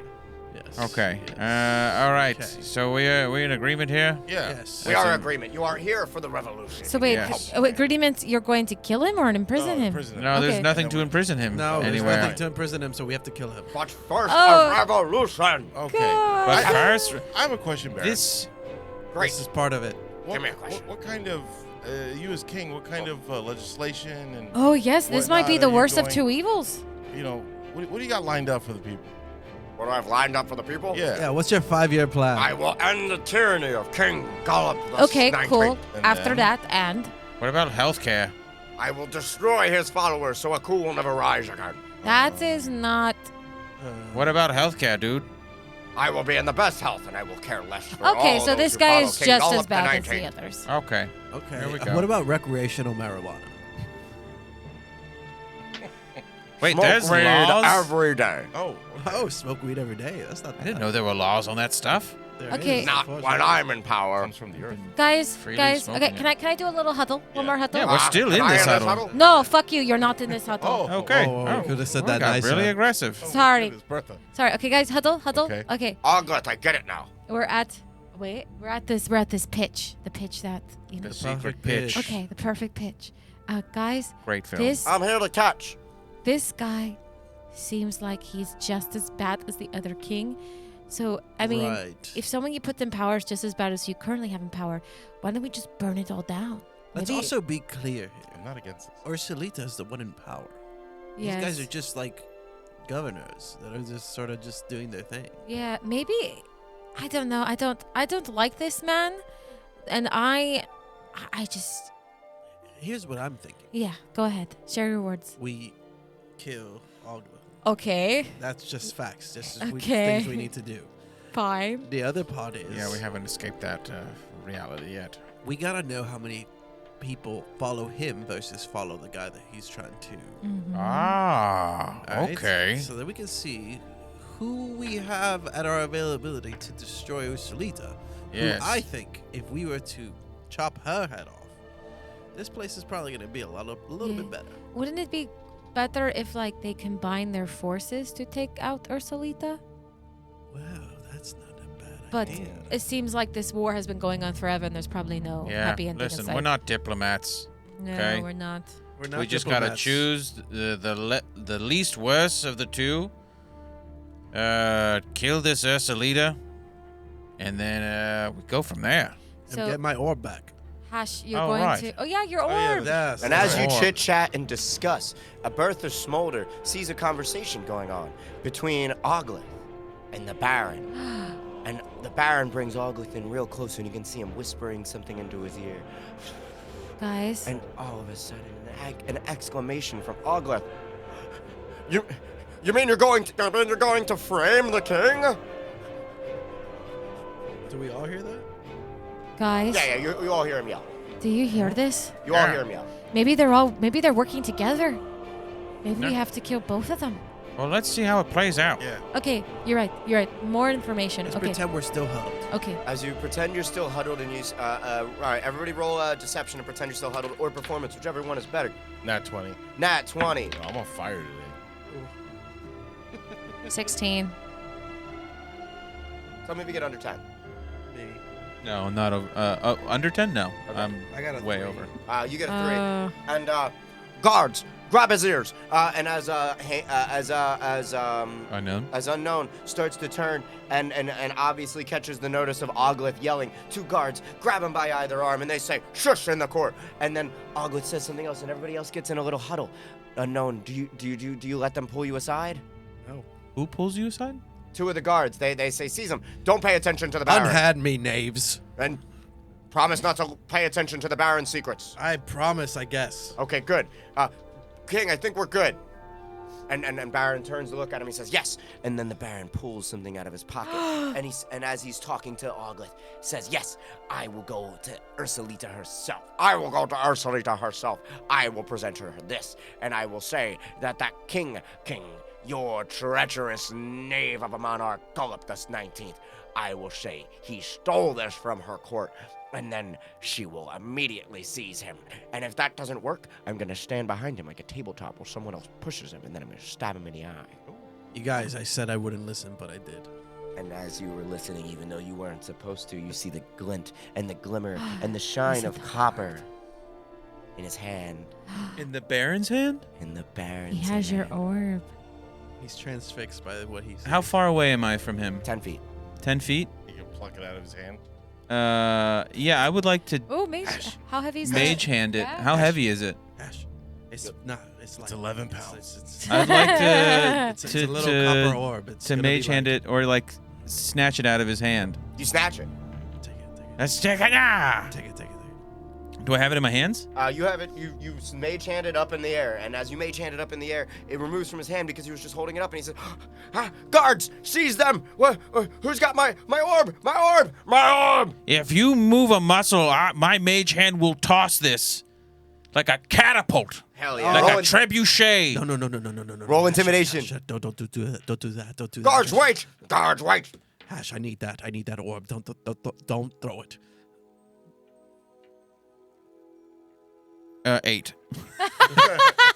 Yes. Okay. All right. Okay. So we in agreement here? Yeah. Yes. We are in agreement. You are here for the revolution. So wait, Yes. agreement, you're going to kill him or imprison him? Prison. No, there's Okay. nothing to imprison him No, there's anywhere. nothing to imprison him, so we have to kill him. But first, Oh. a revolution. Okay. God. But first, I have a question, Baron. this Great. This is part of it. Give me a question. What kind of, you as king, what kind of legislation and Oh, yes, this might be whatnot the are you worst of going- two evils. You know, what do you got lined up for the people? What do I have lined up for the people? Yeah. Yeah, what's your 5-year plan? I will end the tyranny of King Gollop the Okay, 19th. cool. And After then? that, and what about healthcare? I will destroy his followers so a coup will never rise again. that is not... What about healthcare, dude? I will be in the best health and I will care less for Okay, all so those this who guy follow is King just Gollop as bad as the 19th. others. Okay. Okay. Here we go. What about recreational marijuana? Wait, Smoke there's weed laws? every day. Oh. Oh, smoke weed every day. That's not I didn't know there were laws on that stuff. There Okay. is, Not when unfortunately. I'm in power. Comes from the earth. Guys, Freely okay, smoking can I do a little huddle? One more huddle? Yeah, we're still in Am I this huddle. No, fuck you, you're not in this huddle. Oh. Okay. Oh, could have said that got nicer. really aggressive. Sorry. Goodness, Bertha. Sorry, okay, guys, huddle. Okay. Oglet, I get it now. We're at this pitch. The pitch that, you know. The secret perfect pitch. pitch. Okay, the perfect pitch. Guys, Great film. I'm here to catch. this guy seems like he's just as bad as the other king. So, I mean, Right. if someone you put in power is just as bad as you currently have in power, why don't we just burn it all down? Let's Maybe- also be clear here. I'm not against this. Ursulita is the one in power. Yes. These guys are just like governors that are just sort of just doing their thing. Yeah, maybe I don't know. I don't like this man, and I just Here's what I'm thinking. yeah. Go ahead, share your words. We kill Ogla. Okay, That's just facts. Just Okay. things we need to do. fine. The other part is Yeah, we haven't escaped that reality yet. we gotta know how many people follow him versus follow the guy that he's trying to. Ah, Alright? okay. So that we can see who we have at our availability to destroy Ursulita. Yes. Who I think if we were to chop her head off, this place is probably gonna be a little Yeah. bit better. Wouldn't it be better if like they combine their forces to take out Ursulita? Wow, that's not a bad But idea. it seems like this war has been going on forever, and there's probably no Yeah, happy ending. listen, in sight. we're not diplomats. No, okay. we're not. We're not We just gotta diplomats. choose the least worst of the two. Kill this Ursulita, and then we go from there. and So get my orb back. Hash, you're Oh, going right. to. Oh yeah, your yeah, orb. Yes. And as you Orb. chit chat and discuss, Bertha Smolder sees a conversation going on between Ogleth and the Baron. And the Baron brings Ogleth in real close, and you can see him whispering something into his ear. Guys, And all of a sudden, an exclamation from Ogleth. You mean you're going to frame the king? Do we all hear that? guys, Yeah, you all hear him yell. do you hear this? You all Yeah. hear him yell. Maybe they're working together. Maybe we Yeah. have to kill both of them. Well, let's see how it plays out. Yeah. Okay, you're right. More information. Let's Okay. pretend we're still huddled. Okay. As you pretend you're still huddled and use, all right, everybody roll deception and pretend you're still huddled, or performance, whichever one is better. Not 20. Nat 20. No, I'm on fire today. 16. Tell me if you get under 10. Me. No, not over. Under 10? No. I'm I got a way 3. over. You get a 3. Uh, And guards, grab his ears. And as unknown starts to turn and obviously catches the notice of Ogleth yelling, 2 guards grab him by either arm and they say, "Shush!" in the court. And then Ogleth says something else, and everybody else gets in a little huddle. Unknown, do you let them pull you aside? No. Who pulls you aside? 2 of the guards, they say, "Seize him! Don't pay attention to the Baron, Unhad me, knaves. and promise not to pay attention to the Baron's secrets." I promise, I guess. Okay, good. King, I think we're good. And Baron turns to look at him. He says, "Yes." And then the Baron pulls something out of his pocket, and as he's talking to Ogleth, says, "Yes, I will go to Ursulita herself. I will go to Ursulita herself. I will present her this, and I will say that king, your treacherous knave of a monarch, Gollop the 19th, I will say he stole this from her court." And then she will immediately seize him. And if that doesn't work, I'm going to stand behind him like a tabletop while someone else pushes him, and then I'm going to stab him in the eye. You guys, I said I wouldn't listen, but I did. And as you were listening, even though you weren't supposed to, you see the glint and the glimmer and the shine of copper in his hand. In the Baron's hand? In the Baron's He has your hand. orb. He's transfixed by what he's. How far away am I from him? 10 feet. 10 feet? You can pluck it out of his hand. Yeah, I would like to Oh, mage. How heavy is mage that? hand it. Yeah. How heavy is it? Ash. It's not. It's like 11 pounds. It's I'd like to it's a little copper orb. It's to gonna be mage hand like- it or like snatch it out of his hand. You snatch it. Take it. Let's check it out. Take it. Do I have it in my hands? You have it. You mage hand it up in the air, and as you mage hand it up in the air, it removes from his hand because he was just holding it up, and he said, "Guards, seize them! Who's got my orb? My orb! My orb!" If you move a muscle, my mage hand will toss this like a catapult, Hell yeah! like Roll a trebuchet. No. Roll Ash, intimidation. Ash, don't do that. Don't do that. Don't do that. Guards, Ash. wait! Guards, wait! Ash, I need that. I need that orb. Don't throw it. 8.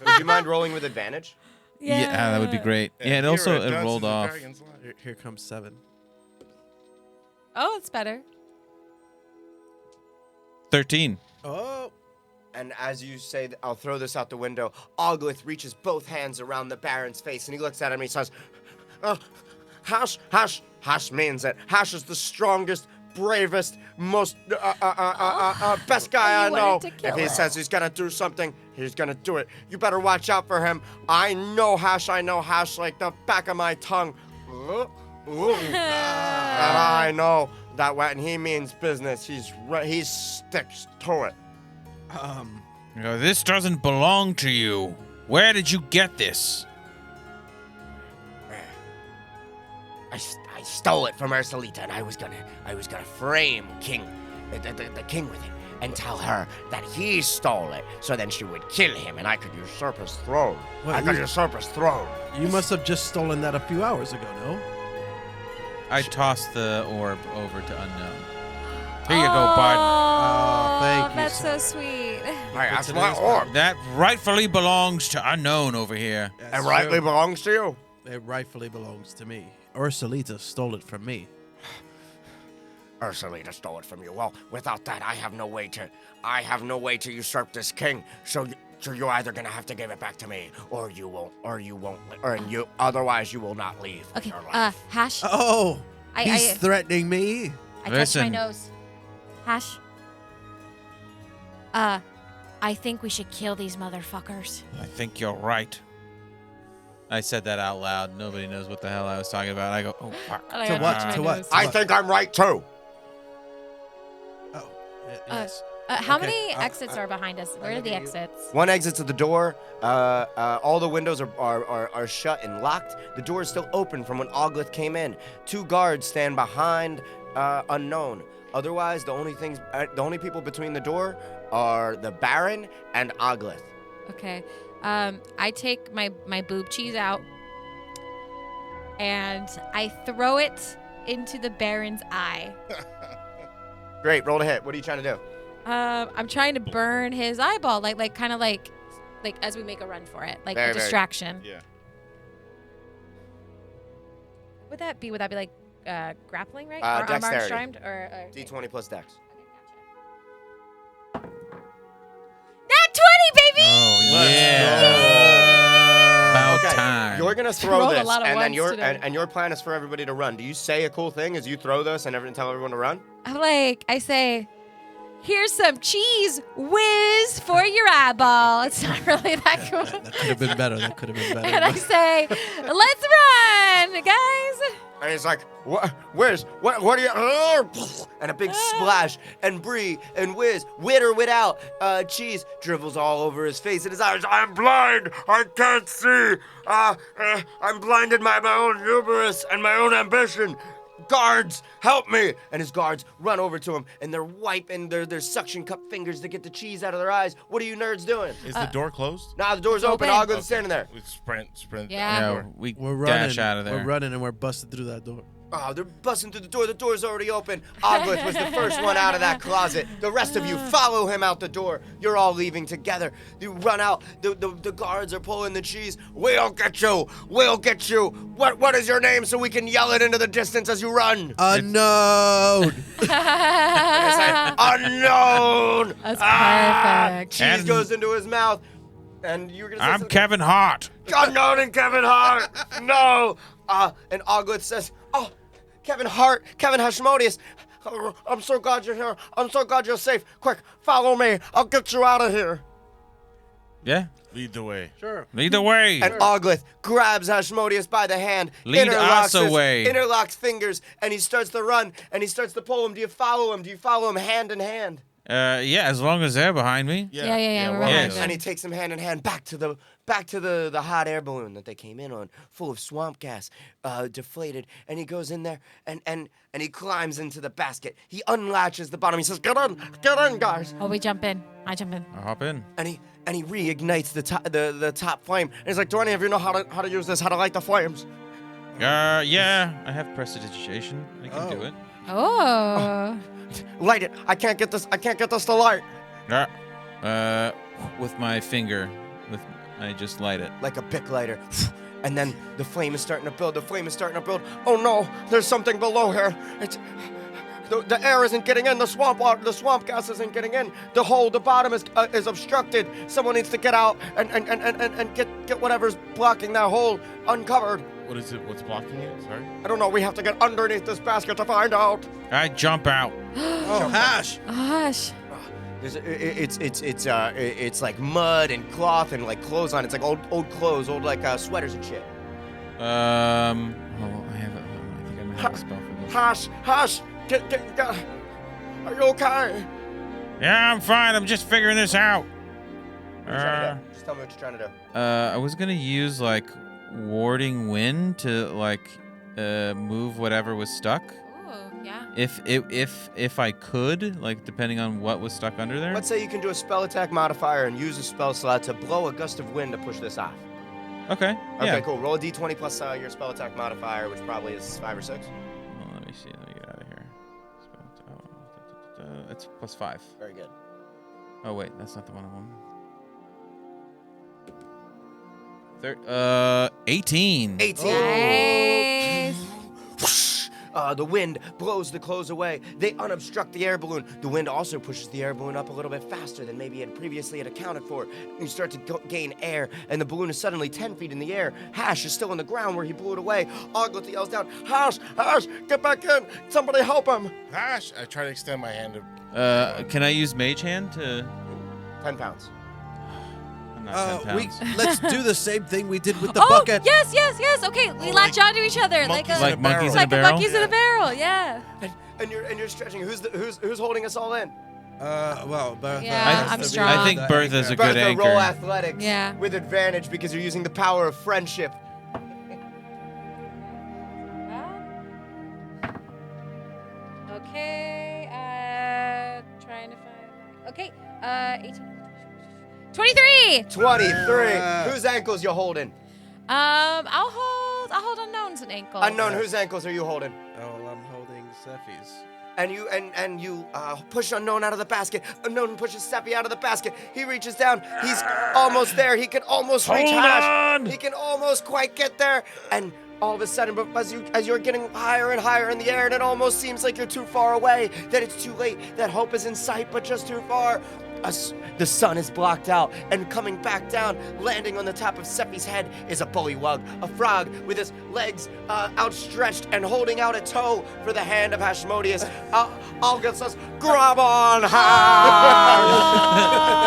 Would you mind rolling with advantage? Yeah, that would be great. Yeah, and here also at it Dunces rolled and off. Dragons Live. Here comes 7. Oh, it's better. 13. Oh. And as you say, I'll throw this out the window, Oglith reaches both hands around the Baron's face, and he looks at him and he says, Hash means it. Hash is the strongest, bravest, most, best guy I You know. wanted to kill If he him. says he's gonna do something, he's gonna do it. You better watch out for him. I know Hash like the back of my tongue. And I know that when he means business, he sticks to it. This doesn't belong to you. Where did you get this? I stole it from Ursulita, and I was gonna frame the king with it and tell her that he stole it, so then she would kill him, and I could usurp his throne. You must have just stolen that a few hours ago, no? I tossed the orb over to Unknown. Here you go, bud. Oh, thank you, That's sir. so sweet. Hey, that's it my in his orb. That rightfully belongs to Unknown over here. That's It rightly true. belongs to you. It rightfully belongs to me. Ursulita stole it from me. Ursulita stole it from you. Well, without that, I have no way to usurp this king. So you're either gonna have to give it back to me, or you won't, otherwise you will not leave. Okay, your life. Hash. Oh, I he's threatening me. touched my Listen. nose. Hash. I think we should kill these motherfuckers. I think you're right. I said that out loud. Nobody knows what the hell I was talking about. I go, oh, fuck. I To gotta what? touch my To what? nose. I think I'm right too. Oh, yes. How Okay, many exits are behind us? Where are the gonna give exits? One exits at the door. All the windows are shut and locked. The door is still open from when Oglith came in. 2 guards stand behind Unknown. Otherwise, the only people between the door are the Baron and Oglith. Okay. I take my boob cheese out and I throw it into the Baron's eye. Great, roll to hit. What are you trying to do? I'm trying to burn his eyeball, like kind of like as we make a run for it, like Very, a very- distraction. Yeah. Would that be like grappling, right? Or Dexterity. unarmed or D20 plus Dex. Nat 20, baby! Oh, About time. You're gonna Rolled throw a this, lot of and then ones your today. and your plan is for everybody to run. Do you say a cool thing as you throw this and tell everyone to run? I say, here's some cheese whiz for your eyeball. It's not really that cool. That could have been better. That could have been better. And I say, let's run, guys. And he's like, what? Where's? What are you? And a big splash, and Bree and Wiz, wit or without, cheese dribbles all over his face and his eyes. I'm blind. I can't see. I'm blinded by my own hubris and my own ambition. Guards, help me! And his guards run over to him, and they're wiping their suction cup fingers to get the cheese out of their eyes. What are you nerds doing? Is the door closed? Nah, the door's open. open. Oglith's standing there. We sprint. Yeah. out the Yeah, door. we We're running. dash out of there. We're running and we're busted through that door. Oh, they're busting through the door. The door's already open. Oglith was the first one out of that closet. The rest of you follow him out the door. You're all leaving together. You run out. The guards are pulling the cheese. We'll get you. We'll get you. What is your name so we can yell it into the distance as you run? Unknown. Unknown. That's perfect. Cheese And- goes into his mouth. And you're going to say I'm something? Kevin Hart. Unknown and Kevin Hart. No. And Oglith says, oh, Kevin Hart, Kevin Hashmodius. I'm so glad you're here. I'm so glad you're safe. Quick, follow me. I'll get you out of here. Yeah. Lead the way. Sure. Lead the way. And Oglith grabs Hashmodius by the hand, Lead us away. interlocks fingers, and he starts to run, and he starts to pull him. Do you follow him? Do you follow him hand in hand? Yeah, as long as they're behind me. Yeah, we're we're behind behind them. them. And he takes them hand in hand back to the hot air balloon that they came in on, full of swamp gas, deflated. And he goes in there and he climbs into the basket. He unlatches the bottom. He says, "Get in, guys!" Oh, we jump in. I jump in. I'll hop in. And he reignites the top flame. And he's like, "Do any of you know how to use this? How to light the flames?" Yeah, I have prestidigitation. I can do it. Oh. Light it. I can't get this to light. With my finger, I just light it. Like a Bic lighter. And then the flame is starting to build. Oh no, there's something below here. The air isn't getting in. The swamp gas isn't getting in. The bottom is obstructed. Someone needs to get out and get whatever's blocking that hole uncovered. What is it? What's blocking it? Sorry. I don't know. We have to get underneath this basket to find out. I jump out. Oh, Hash. Gosh. It's like mud and cloth and like clothes on. It's like old clothes, old like sweaters and shit. Oh, I think I might have a spell for this. Hush! Get. Are you okay? Yeah, I'm fine. I'm just figuring this out. What are you trying to do? Just tell me what you're trying to do. I was gonna use like warding wind to like move whatever was stuck. Oh, yeah. If I could, like depending on what was stuck under there. Let's say you can do a spell attack modifier and use a spell slot to blow a gust of wind to push this off. Okay. Okay, Yeah. cool. Roll a d20 plus your spell attack modifier, which probably is 5 or 6. Well, let me see. Let me get out of here. It's +5. Very good. Oh wait, that's not the one I want. 18. 18. Nice. Whoosh! The wind blows the clothes away. They unobstruct the air balloon. The wind also pushes the air balloon up a little bit faster than maybe it previously had accounted for. You start to gain air, and the balloon is suddenly 10 feet in the air. Hash is still on the ground where he blew it away. Oglith yells down, Hash, get back in. Somebody help him. Gosh, I try to extend my hand to. Can I use Mage Hand to? 10 pounds. I'm not 10 pounds. Let's do the same thing we did with the Oh, bucket. yes. Okay, we latch onto each other like monkeys a in a barrel. monkeys in a like barrel? monkeys in a barrel. Yeah. And you're stretching. Who's holding us all in? Well, Bertha. Yeah, has I'm to be strong. I think the Bertha's a anchor. good Bertha, anchor. roll athletics Yeah. with advantage because you're using the power of friendship. Okay. Trying to find. Okay. 18. 23. 23. Whose ankles you holding? I'll hold unknown's an ankle. Unknown, whose ankles are you holding? Oh, well, I'm holding Sephi's. And you push Unknown out of the basket. Unknown pushes Seppi out of the basket. He reaches down. He's almost there. He can almost reach Hash. on! He can almost quite get there. And all of a sudden, but as you're getting higher and higher in the air, and it almost seems like you're too far away, that it's too late, that hope is in sight, but just too far. The sun is blocked out, and coming back down, landing on the top of Seppi's head, is a bullywug, a frog with his legs outstretched and holding out a toe for the hand of Hashmodius. Alga says, "Grab on, Hash!"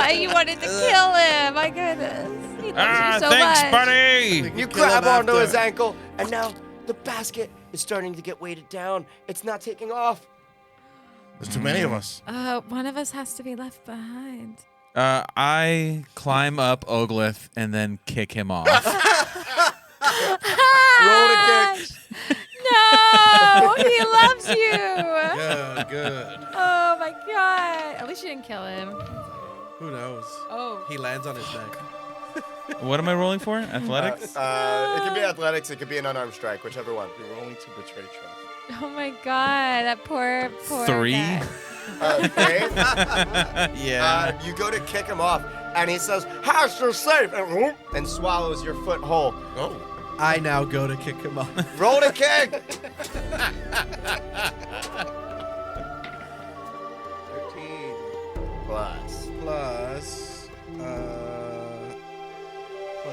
Oh, you wanted to kill him. My goodness. He loves you so Thanks, much. buddy. You Kill grab him onto after. his ankle, and now the basket is starting to get weighted down. It's not taking off. There's too many of us. One of us has to be left behind. I climb up Oglith and then kick him off. Roll to kick. No, he loves you. Good. Oh my god. At least you didn't kill him. Who knows? Oh. He lands on his neck. What am I rolling for? Athletics? It could be athletics. It could be an unarmed strike, whichever one. You're rolling to betray trust. Oh my god, that poor 3. guy. Dave, Yeah. you go to kick him off, and he says, "House is safe," and swallows your foot whole. Oh. I now go to kick him off. Roll to kick. 13 Plus. plus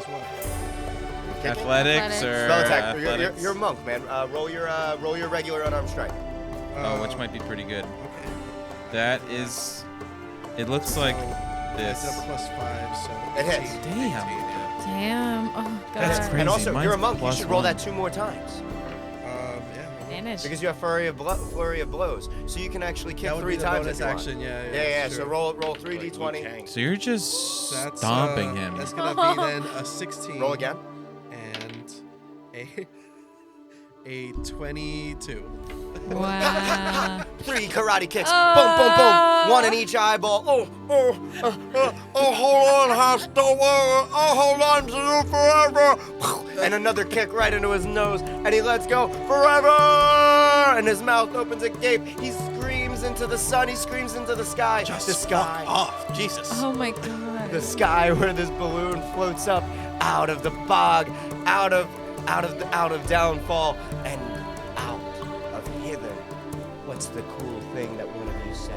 what? Kicking? Athletics or Spell attack. athletics? You're a monk, man. Roll your regular unarmed strike. Oh, which might be pretty good. Okay. That is. It looks like this. It's a plus 5, so It hits. 18, Damn. 18, yeah. Damn. Oh god. That's crazy. And also, Mine's you're a monk. You plus should roll 1. that 2 more times Yeah. Advantage. because you have flurry of blows, so you can actually kick That would 3 be the times bonus if you want. action, yeah. Yeah. sure. So roll Like 3d20. Liu Kang. So you're just So that's, stomping him. That's gonna be then a 16. Roll again. And a 22. Wow. 3 karate kicks. Oh. Boom, boom, boom. 1 in each eyeball. Hold on, hostile. Hold on to you forever. And another kick right into his nose. And he lets go forever. And his mouth opens agape. He screams into the sun. He screams into the sky. Just the sky. fuck off, Jesus. Oh my god. The sky where this balloon floats up out of the bog, out of downfall, and out of hither. What's the cool thing that one of you says?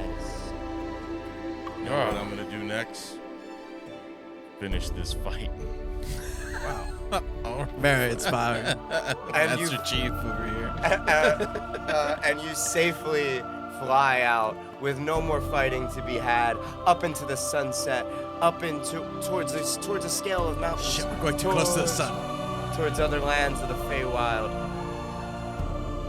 You know what I'm gonna do next? Finish this fight. Very inspiring. And Master Chief over here. and you safely fly out with no more fighting to be had, up into the sunset, up into towards a scale of mountains. Shit, we're going too close to the sun. Towards other lands of the Feywild.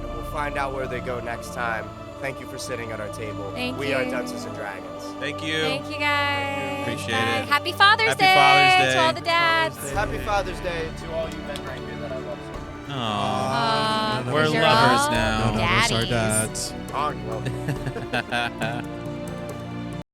And we'll find out where they go next time. Thank you for sitting at our table. Thank we you. are Dunces and Dragons. Thank you. Thank you guys. Appreciate Bye. it. Happy Father's Happy Day Father's Day. to all the dads. Happy Father's Day to all you men right here that I love so much. Aw. None of We're us you're are lovers all now. None of us are daddies. dads. Oh, well.